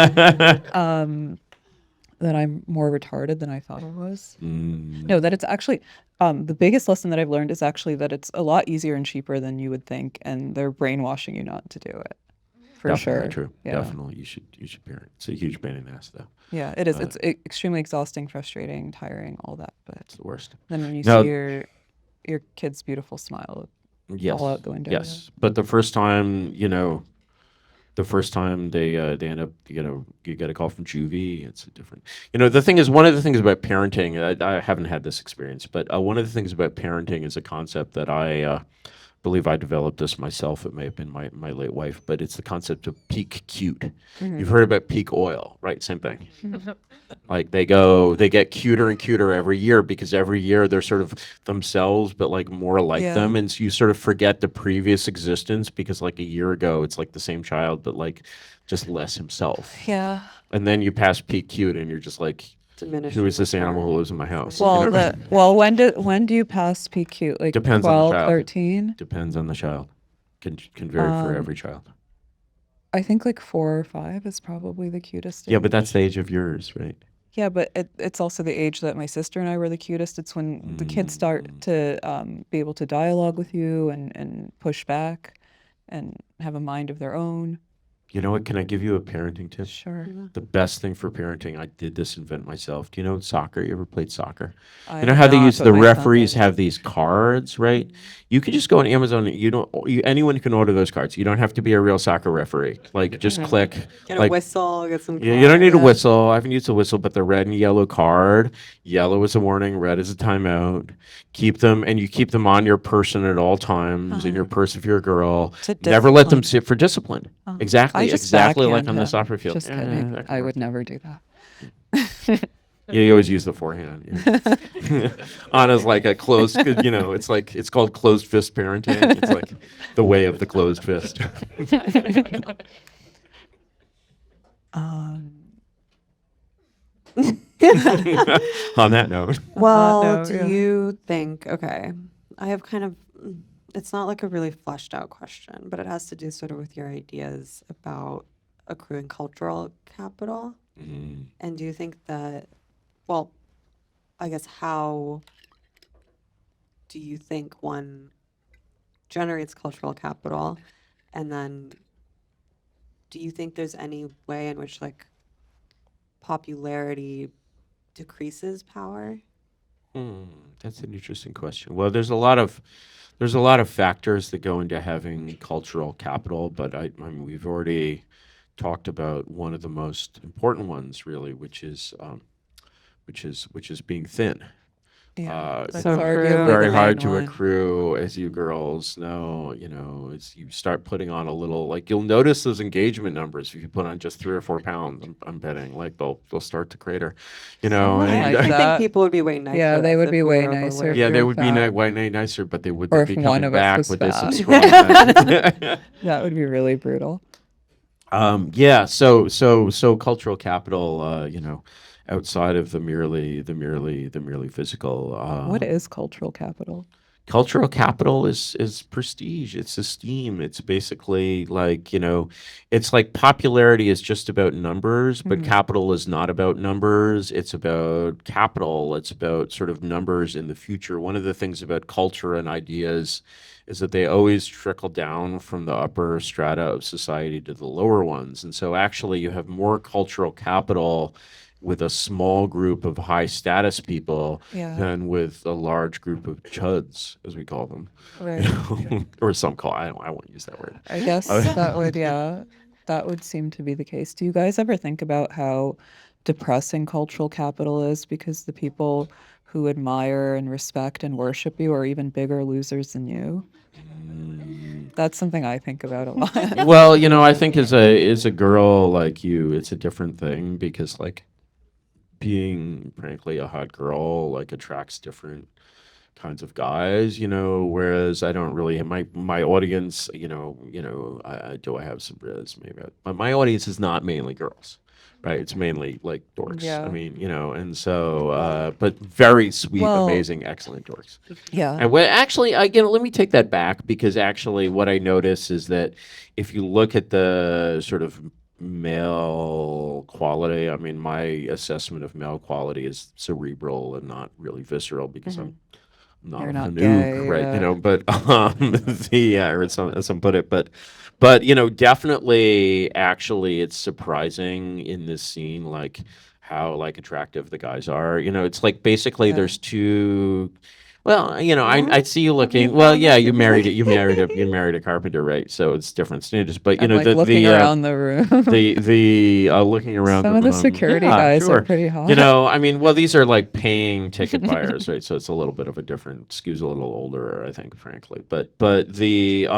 That I'm more retarded than I thought I was. No, that it's actually the biggest lesson that I've learned is actually that it's a lot easier and cheaper than you would think, and they're brainwashing you not to do it. For Definitely sure. true. Yeah. Definitely, you should parent. It's a huge pain in the ass, though. Yeah, it is. It's extremely exhausting, frustrating, tiring, all that. But It's the worst. then when you Now- see your kid's beautiful smile Yes. all out the window. Yes. But the first time, they end up, you get a call from juvie. It's a different. The thing is, one of the things about parenting, I haven't had this experience, but one of the things about parenting is a concept that I believe I developed this myself. It may have been my late wife, but it's the concept of peak cute. You've heard about peak oil, right? Same thing. Like they get cuter and cuter every year because every year they're sort of themselves, but like more like Yeah. them. And so you sort of forget the previous existence because like a year ago, it's like the same child, but like just less himself. Yeah. And then you pass peak cute and you're just like, Diminished who is this animal who return. lives in my house? Well, when do you pass PQ? Like Depends on the 12, child. 13? Depends on the child. Can vary for every child. I think like 4 or 5 is probably the cutest. Yeah, but age. that's the age of yours, right? Yeah, but it's also the age that my sister and I were the cutest. It's when the kids start to be able to dialogue with you and push back and have a mind of their own. You know what? Can I give you a parenting tip? Sure. The best thing for parenting, I did this invent myself. Do you know soccer? You ever played soccer? I You know have how they not, use but the my son referees does. have these cards, right? You can just go on Amazon. Anyone can order those cards. You don't have to be a real soccer referee. Like just click. Get like, a whistle, get some. You don't need a cards. whistle. I haven't used a whistle, but the red and yellow card. Yellow is a warning. Red is a timeout. Keep them, and you keep them on your person at all times. In your purse if you're a girl. To Never let them discipline. sit for discipline. I Exactly just like backhand on the him. soccer field. Just Yeah, kidding. that can I work. would never do that. Yeah, you always use the forehand. Yeah. Anna's like a closed, it's called closed fist parenting. It's like the way of the closed fist. On that note. Well, no, do yeah. you think, okay, I have kind of, it's not like a really fleshed out question, but it has to do sort of with your ideas about accruing cultural capital. And do you think that, well, I guess how do you think one generates cultural capital? And then do you think there's any way in which like popularity decreases power? That's an interesting question. Well, there's a lot of factors that go into having cultural capital, but I mean, we've already talked about one of the most important ones, really, which is being thin. Yeah, that's So arguably true. the Very main hard to one. accrue, as you girls know. It's you start putting on a little. Like you'll notice those engagement numbers if you put on just 3 or 4 pounds. I'm betting like they'll start to crater. Something and- like I that. think people would be way nicer. Yeah, they to us would if be we way were nicer. overweight. Yeah, if they you're would be fat. white nicer, but they would Or be if one coming of us back was with fat. this subscribe. That would be really brutal. Yeah. So cultural capital. Outside of the merely physical. What is cultural capital? Cultural capital is prestige. It's esteem. It's basically like, it's like popularity is just about numbers, but capital is not about numbers. It's about capital. It's about sort of numbers in the future. One of the things about culture and ideas is that they always trickle down from the upper strata of society to the lower ones. And so actually you have more cultural capital with a small group of high status people Yeah. than with a large group of chuds, as we call them. Right. Or some call. I won't use that word. I guess that would seem to be the case. Do you guys ever think about how depressing cultural capital is because the people who admire and respect and worship you are even bigger losers than you? That's something I think about a lot. Well, I think as a girl like you, it's a different thing because like being frankly a hot girl like attracts different kinds of guys, whereas I don't really have my audience, do I have some riz? Maybe my audience is not mainly girls. right? It's mainly like dorks. I Yeah. mean, and so, but very sweet, Well, amazing, excellent dorks. yeah. And what actually, again, let me take that back because actually, what I notice is that if you look at the sort of male quality, I mean, my assessment of male quality is cerebral and not really visceral because I'm not You're a not Hanukkah, gay, right? yeah. But or as some put it, but definitely, actually, it's surprising in this scene, like how like attractive the guys are. It's like basically Yeah. there's two. Well, I see you Have you looking. Well, found yeah, that you married it. differently? You married a carpenter, right? So it's different standards. But I'm like looking around the room. the looking around Some the of the room. security Yeah, guys are sure. pretty hot. I mean, well, these are like paying ticket buyers, right? So it's a little bit of a different. Skews a little older, I think, frankly. But the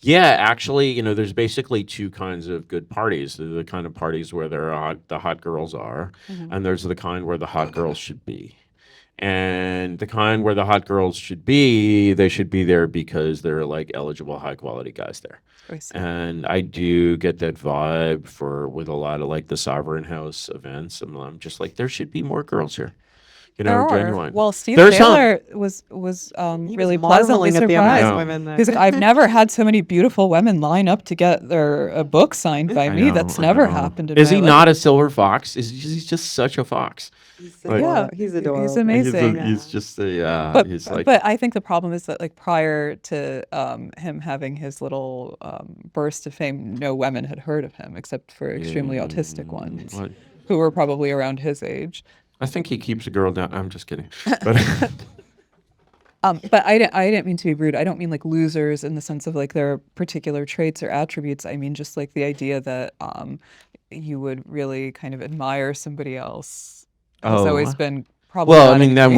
yeah, actually, there's basically two kinds of good parties. There's the kind of parties where the hot girls are, and there's the kind where the hot girls should be. And the kind where the hot girls should be, they should be there because they're like eligible, high quality guys there. I see. And I do get that vibe with a lot of like the Sovereign House events. And I'm just like, there should be more girls here. There are. Genuine. Well, Steve There's some. Taylor was He was really pleasantly marveling at the amount surprised. of know. women that He's like, I've never had so many beautiful women line up to get their book signed by I me. know, That's I never know. happened in Is my he life. not a silver fox? He's just such a fox. he's Like- Yeah, he's adorable. he's amazing. He's just a. But he's like. but I think the problem is that like prior to him having his little burst of fame, no women had heard of him except for extremely autistic ones What? who were probably around his age. I think he keeps a girl down. I'm just kidding. But But I didn't mean to be rude. I don't mean like losers in the sense of like their particular traits or attributes. I mean just like the idea that you would really kind of admire somebody else has always been well, I problematic. mean, then to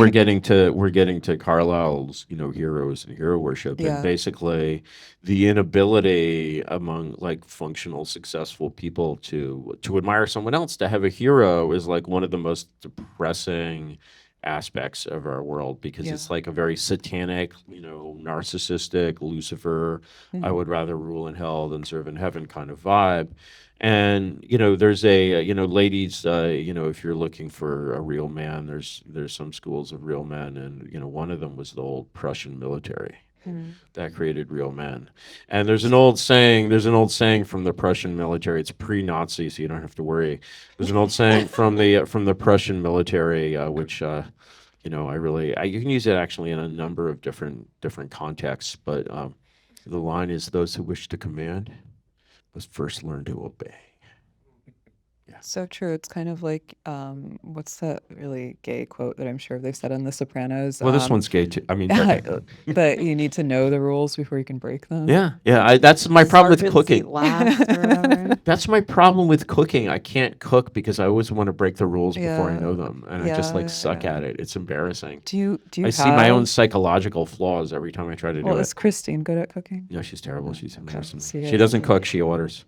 me. we're getting to Carlyle's, heroes and hero worship, Yeah. and basically the inability among like functional, successful people to admire someone else, to have a hero, is like one of the most depressing aspects of our world because Yeah. it's like a very satanic, narcissistic Lucifer, I would rather rule in hell than serve in heaven kind of vibe. And there's ladies, if you're looking for a real man, there's some schools of real men, and one of them was the old Prussian military that created real men. And there's an old saying from the Prussian military. It's pre-Nazi, so you don't have to worry. There's an old saying from the Prussian military, which you can use it actually in a number of different contexts. But the line is, "Those who wish to command must first learn to obey." So true. It's kind of like what's that really gay quote that I'm sure they've said on The Sopranos? Well, this one's gay too. I mean, That you need to know the rules before you can break them. yeah. That's my problem with Serpents eat cooking. last or whatever. That's my problem with cooking. I can't cook because I always want to break the rules before I Yeah. know them, and I just like suck Yeah. at it. It's embarrassing. Do you I see my own have- psychological flaws every time I try to do Well, it. is Christine good at cooking? No, she's terrible. She's embarrassing. See you She guys doesn't later. cook. She orders.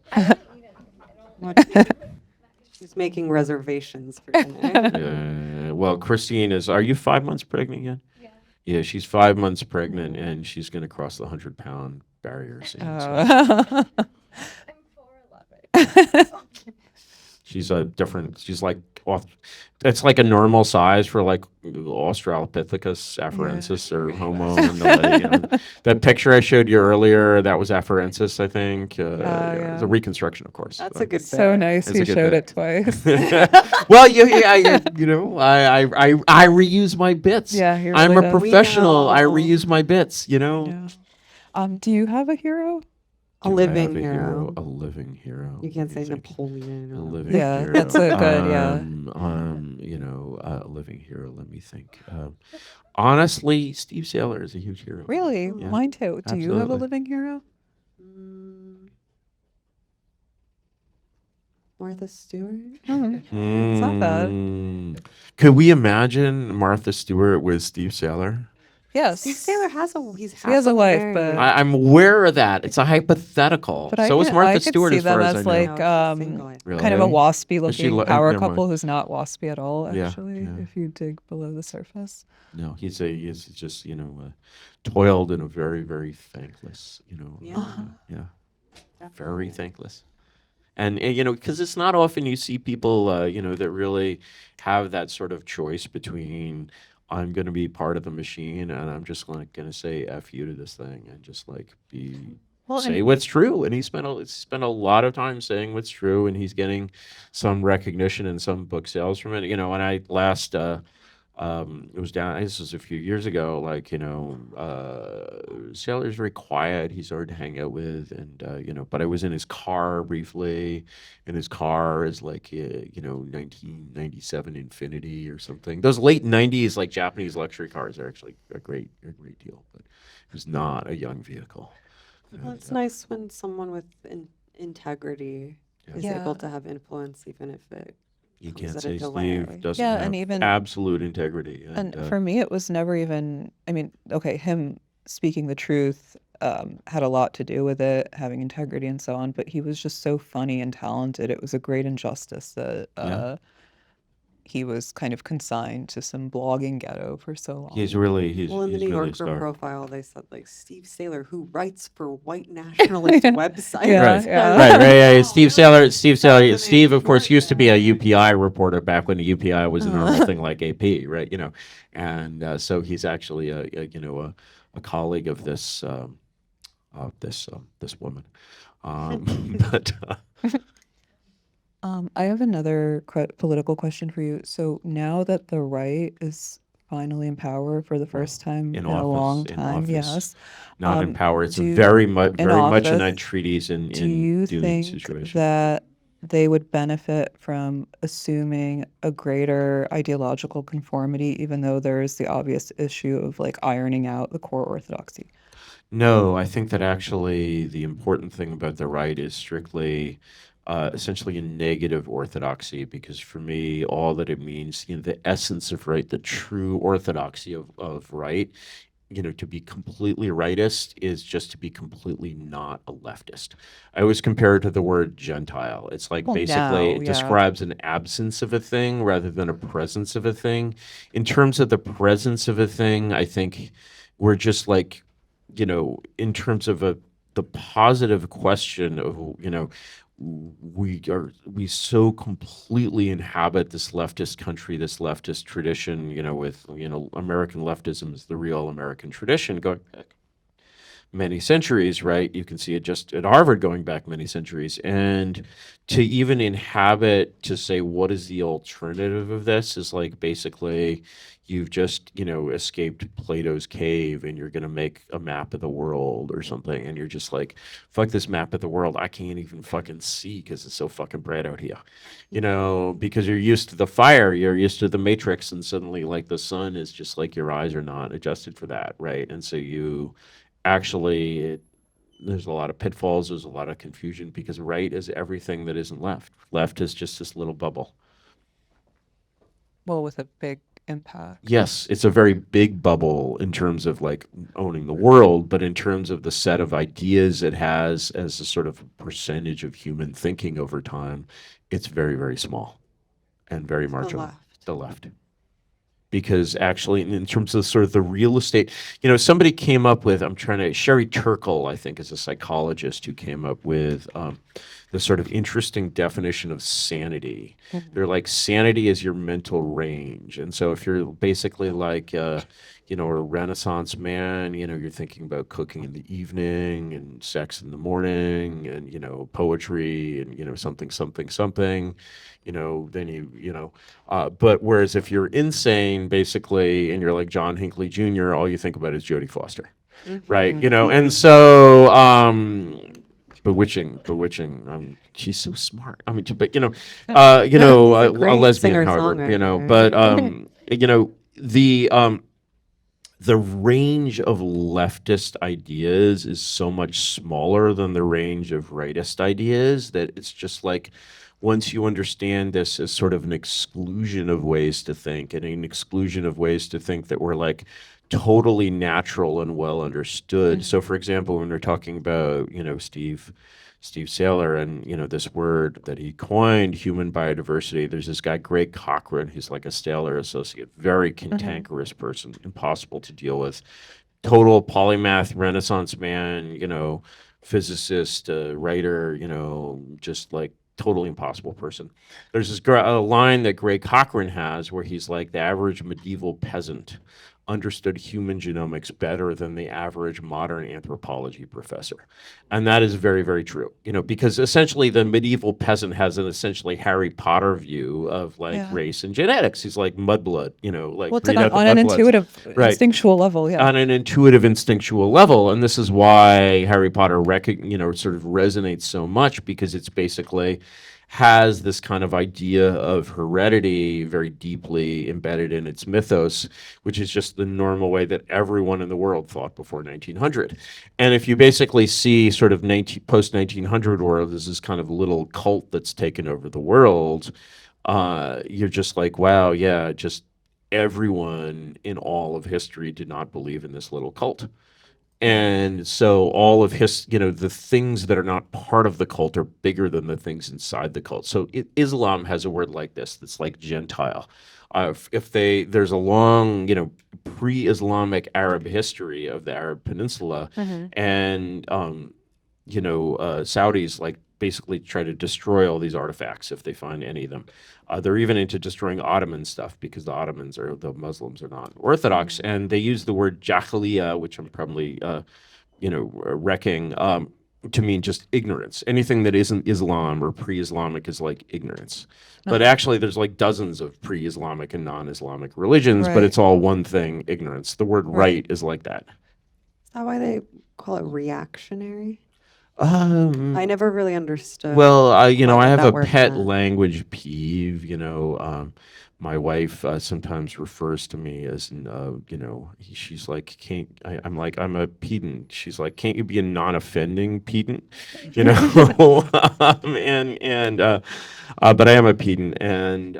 She's making reservations for tonight. Well, Christine is. Are you 5 months pregnant yet? Yeah. Yeah, she's 5 months pregnant, and she's going to cross the 100-pound barrier soon. So she's a different. She's like. It's like a normal size for like Australopithecus afarensis or Homo. And that picture I showed you earlier, that was afarensis, I think. It's a reconstruction, of course. That's but- a good So bit. nice It's a you good showed bit. it twice. Well, I reuse my bits. Yeah, he I'm really a does. professional. I know. reuse my bits. Yeah. Do you have a hero? A Do I living have a hero. A living hero. You can't say Let me think. Napoleon. A or- living Yeah, hero. that's a good, yeah. A living hero. Let me think. Honestly, Steve Saylor is a huge hero. Really? Yeah. Mine too. Do you have a Absolutely. living hero? Mm. Martha Stewart? It's not bad. Could we imagine Martha Stewart with Steve Saylor? Yes. Steve Saylor has a He has a happily wife, married. but- I'm aware of that. It's a hypothetical. But So is Martha I could Stewart see as far them as I as know. like No, she's single, I think. Really? kind of a waspy Is she looking lo- power never mind. couple who's not waspy at all, Yeah, actually, yeah. if you dig below the surface. No, he's just toiled in a very very thankless Yeah. yeah, very thankless. And, you know, because it's not often you see people, you know, that really have that sort of choice between I'm going to be part of the machine and I'm just like going to say F you to this thing and just like Well, say and what's true. And he spent a lot of time saying what's true, and he's getting some recognition and some book sales from it. You know, when I last, it was down. This was a few years ago. Like, you know, Sailor's very quiet. He's hard to hang out with, and you know. But I was in his car briefly, and his car is like, you know, 1997 Infinity or something. Those late 90s like Japanese luxury cars are actually a great deal. But it was not a young vehicle. Well, And, it's nice when someone with integrity Yeah. is Yeah. able to have influence, even if it you comes can't at a say delay. Steve doesn't Yeah, have and even absolute integrity. And for me, it was never even, I mean, okay, him speaking the truth had a lot to do with it, having integrity and so on, but he was just so funny and talented. It was a great injustice that Yeah. he was kind of consigned to some blogging ghetto for so long. He's really Well, in the he's New really a Yorker star. profile, they said like Steve Saylor, who writes for white nationalist websites. Yeah, Right, yeah. right, yeah. Steve Saylor, Fascinating. Steve, of course, used to be a UPI reporter back when the UPI was a normal thing like AP, right? You know, and so he's actually you know a colleague of this woman, but I have another political question for you. So now that the right is finally in power for the first time in in a long office, time, yes, not in power. It's do- very much in in that office, treaties in do you Dune think situation. that they would benefit from assuming a greater ideological conformity, even though there is the obvious issue of like ironing out the core orthodoxy? No, I think that actually the important thing about the right is strictly, essentially a negative orthodoxy, because for me, all that it means, you know, the essence of right, the true orthodoxy of right, you know, to be completely rightist is just to be completely not a leftist. I always compare it to the word Gentile. It's like Well, basically now, it yeah. describes an absence of a thing rather than a presence of a thing. In terms of the presence of a thing, I think we're just like, you know, in terms of the positive question of, you know, we so completely inhabit this leftist country, this leftist tradition, you know, with, you know, American leftism is the real American tradition going back many centuries, right? You can see it just at Harvard going back many centuries. And to even inhabit, to say, what is the alternative of this is like basically you've just, you know, escaped Plato's cave and you're going to make a map of the world or something. And you're just like, fuck this map of the world. I can't even fucking see because it's so fucking bright out here, you know, because you're used to the fire, you're used to the matrix. And suddenly like the sun is just like your eyes are not adjusted for that. Right. And so there's a lot of pitfalls, there's a lot of confusion because right is everything that isn't left. Left is just this little bubble. Well, with a big impact. Yes, it's a very big bubble in terms of like owning the world, but in terms of the set of ideas it has as a sort of percentage of human thinking over time, it's very, very small and very marginal. The left. Because actually, in terms of sort of the real estate, you know, somebody came up with, Sherry Turkle, I think, is a psychologist who came up with the sort of interesting definition of sanity. They're like, sanity is your mental range. And so if you're basically like, you know, a Renaissance man, you know, you're thinking about cooking in the evening and sex in the morning and, you know, poetry and, you know, something, you know, then you know, but whereas if you're insane, basically, and you're like John Hinckley Jr., all you think about is Jodie Foster, right? You know, and so bewitching. She's so smart. I mean, but you know, a lesbian, however, you know, but you know, the range of leftist ideas is so much smaller than the range of rightist ideas that it's just like, once you understand this as sort of an exclusion of ways to think and an exclusion of ways to think that were like totally natural and well understood. So for example, when we're talking about, you know, Steve Saylor and, you know, this word that he coined, human biodiversity, there's this guy, Greg Cochran, who's like a Saylor associate, very cantankerous person, impossible to deal with, total polymath Renaissance man, you know, physicist, writer, you know, just like totally impossible person. There's a line that Gray Cochran has where he's like, the average medieval peasant understood human genomics better than the average modern anthropology professor. And that is very, very true. Because essentially the medieval peasant has an essentially Harry Potter view of like Yeah. race and genetics. He's like mudblood, like Well, it's read like out the on an mudbloods. intuitive, Right. instinctual level. Yeah. On an intuitive, instinctual level. And this is why Harry Potter sort of resonates so much, because it's basically has this kind of idea of heredity very deeply embedded in its mythos, which is just the normal way that everyone in the world thought before 1900. And if you basically see sort of post 1900 world as this kind of little cult that's taken over the world, you're just like, wow, yeah, just everyone in all of history did not believe in this little cult. And so all of the things that are not part of the cult are bigger than the things inside the cult. So Islam has a word like this that's like Gentile. There's a long, pre-Islamic Arab history of the Arab Peninsula, and Saudis like basically try to destroy all these artifacts if they find any of them. They're even into destroying Ottoman stuff because the Muslims are not Orthodox, and they use the word Jahiliyyah, which I'm probably wrecking, to mean just ignorance. Anything that isn't Islam or pre-Islamic is like ignorance. But actually, there's like dozens of pre-Islamic and non-Islamic religions, but Right. it's all one thing: ignorance. The word right is like that. Is that why they call it reactionary? Um, I never really understood. Well, I what have that a word pet meant. language peeve. My wife sometimes refers to me as, she's like, can't, I'm like, I'm a pedant. She's like, can't you be a non-offending pedant? But I am a pedant, and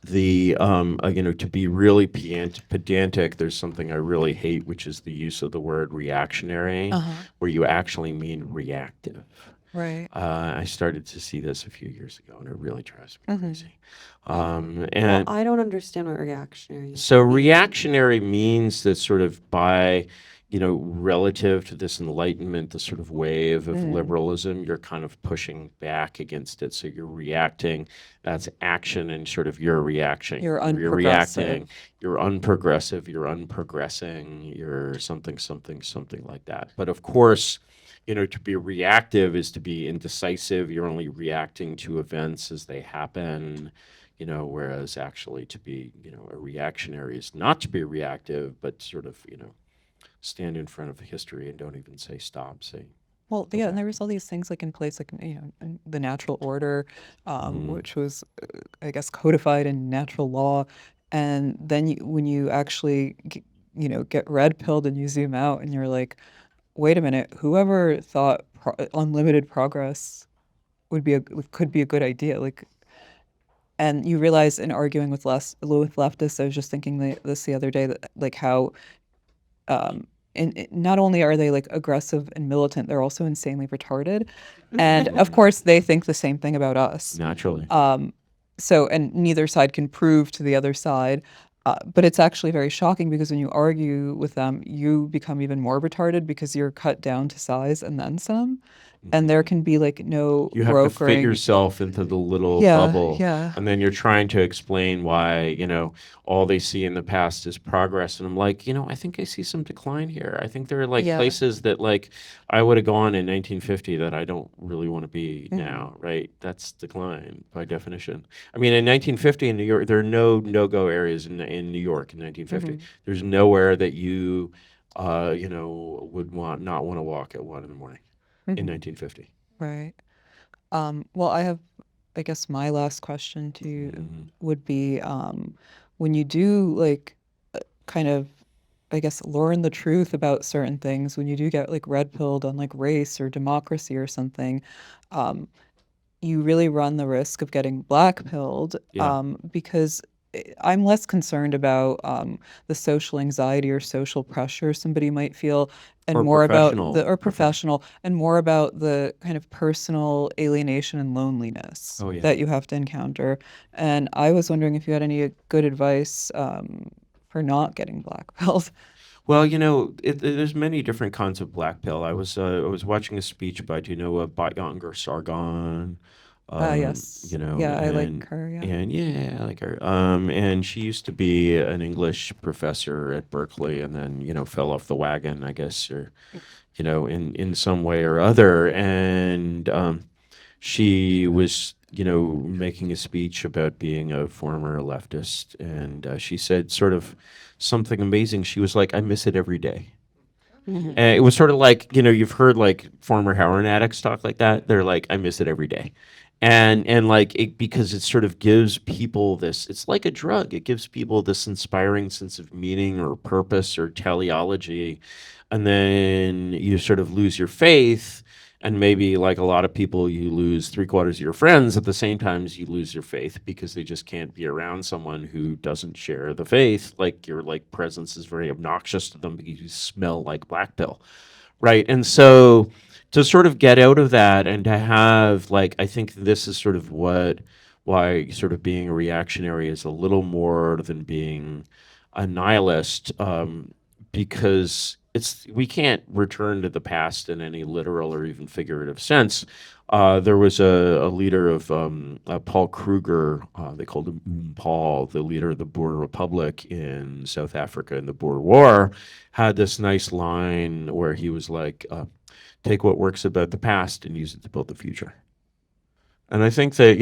to be really pedantic, there's something I really hate, which is the use of the word reactionary, where you actually mean reactive. Right. I started to see this a few years ago, and it really drives me crazy. Well, And I don't understand what reactionary so means. reactionary means that sort of relative to this enlightenment, the sort of wave of liberalism, you're kind of pushing back against it. So you're reacting, that's action, and sort of you're reacting. You're You're unprogressive. reacting, you're unprogressive, you're unprogressing, you're something, something, something like that. But of course, to be reactive is to be indecisive. You're only reacting to events as they happen. Whereas actually to be, a reactionary is not to be reactive, but sort of, stand in front of history and don't even say stop, say. Well, yeah, and there was all these things like in place, like in the natural order, which was, I guess, codified in natural law, and then when you actually, get red pilled and you zoom out, and you're like, wait a minute, whoever thought unlimited progress could be a good idea, like. And you realize in arguing with leftists, I was just thinking this the other day, that like how not only are they like aggressive and militant, they're also insanely retarded. And of course they think the same thing about us. Naturally. So, and neither side can prove to the other side. But it's actually very shocking because when you argue with them, you become even more retarded because you're cut down to size and then some. And there can be like no You have to fit brokering. yourself into the little Yeah, bubble. yeah. And then you're trying to explain why, all they see in the past is progress. And I'm like, I think I see some decline here. I think there are like Yeah. places that like I would have gone in 1950 that I don't really want to be now, right? That's decline by definition. I mean, in 1950 in New York, there are no no-go areas in New York in 1950. There's nowhere that you, would not want to walk at 1 a.m. in 1950. Right. Well, I guess my last question to you would be, when you do like kind of, I guess, learn the truth about certain things, when you do get like red pilled on like race or democracy or something, you really run the risk of getting black pilled, because I'm less concerned about the social anxiety or social pressure somebody might feel, and Or more about professional. professional, and more about the kind of personal alienation and loneliness Oh, yeah. that you have to encounter. And I was wondering if you had any good advice for not getting black pilled. Well, there's many different kinds of black pill. I was watching a speech by, do you know, Batyanger Sargon? Yes. Yeah, I like And her. Yeah. yeah, I like her. And she used to be an English professor at Berkeley, and then fell off the wagon, I guess, or in some way or other. And she was making a speech about being a former leftist, and she said sort of something amazing. She was like, "I miss it every day." Mhm. And it was sort of like, you've heard like former heroin addicts talk like that. They're like, "I miss it every day." And like it, because it sort of gives people this, it's like a drug. It gives people this inspiring sense of meaning or purpose or teleology. And then you sort of lose your faith. And maybe, like a lot of people, you lose three-quarters of your friends at the same time as you lose your faith, because they just can't be around someone who doesn't share the faith. Like your like presence is very obnoxious to them because you smell like black pill, right? And so to sort of get out of that and to have, like, I think this is sort of why sort of being a reactionary is a little more than being a nihilist, because we can't return to the past in any literal or even figurative sense. There was a leader of Paul Kruger, they called him Paul, the leader of the Boer Republic in South Africa in the Boer War, had this nice line where he was like, take what works about the past and use it to build the future. And I think that,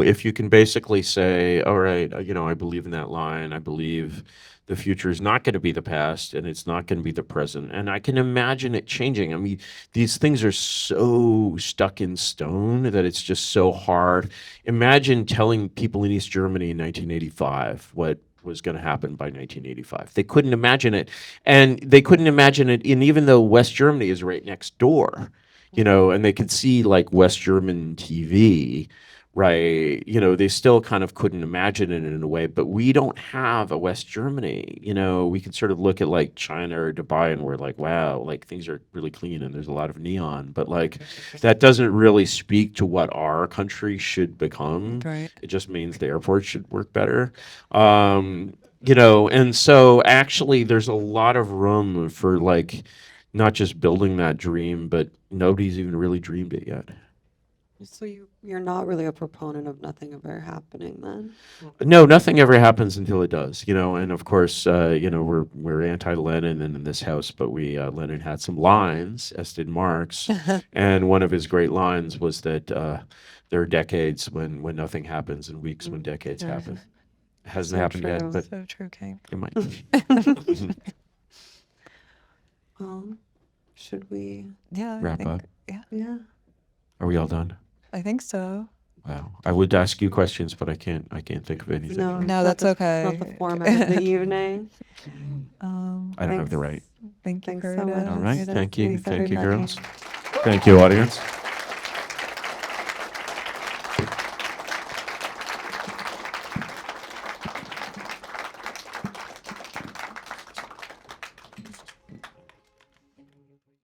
if you can basically say, all right, I believe in that line. I believe the future is not going to be the past and it's not going to be the present. And I can imagine it changing. I mean, these things are so stuck in stone that it's just so hard. Imagine telling people in East Germany in 1985 what was going to happen by 1985. They couldn't imagine it. And they couldn't imagine it. And even though West Germany is right next door, and they could see like West German TV, right? They still kind of couldn't imagine it in a way, but we don't have a West Germany. We can sort of look at like China or Dubai and we're like, wow, like things are really clean and there's a lot of neon, but like that doesn't really speak to what our country should become. Right. It just means the airport should work better. And so actually there's a lot of room for like not just building that dream, but nobody's even really dreamed it yet. So you're not really a proponent of nothing ever happening then? No, nothing ever happens until it does, and of course, we're anti-Lenin in this house, but Lenin had some lines, as did Marx, and one of his great lines was that there are decades when nothing happens and weeks when decades happen. It hasn't So happened yet, true. but So true, Kate. it might. Should we? Yeah. Wrap up. Yeah, Yeah. Are we all done? I think so. Wow. I would ask you questions, but I can't think of anything. No, No, it's that's not okay. the format of the evening. I don't have the right. Thank you, Thanks so Curtis. much. All right. Curtis. Thank you. Thanks, Thank you, everybody. girls. Thank you, audience.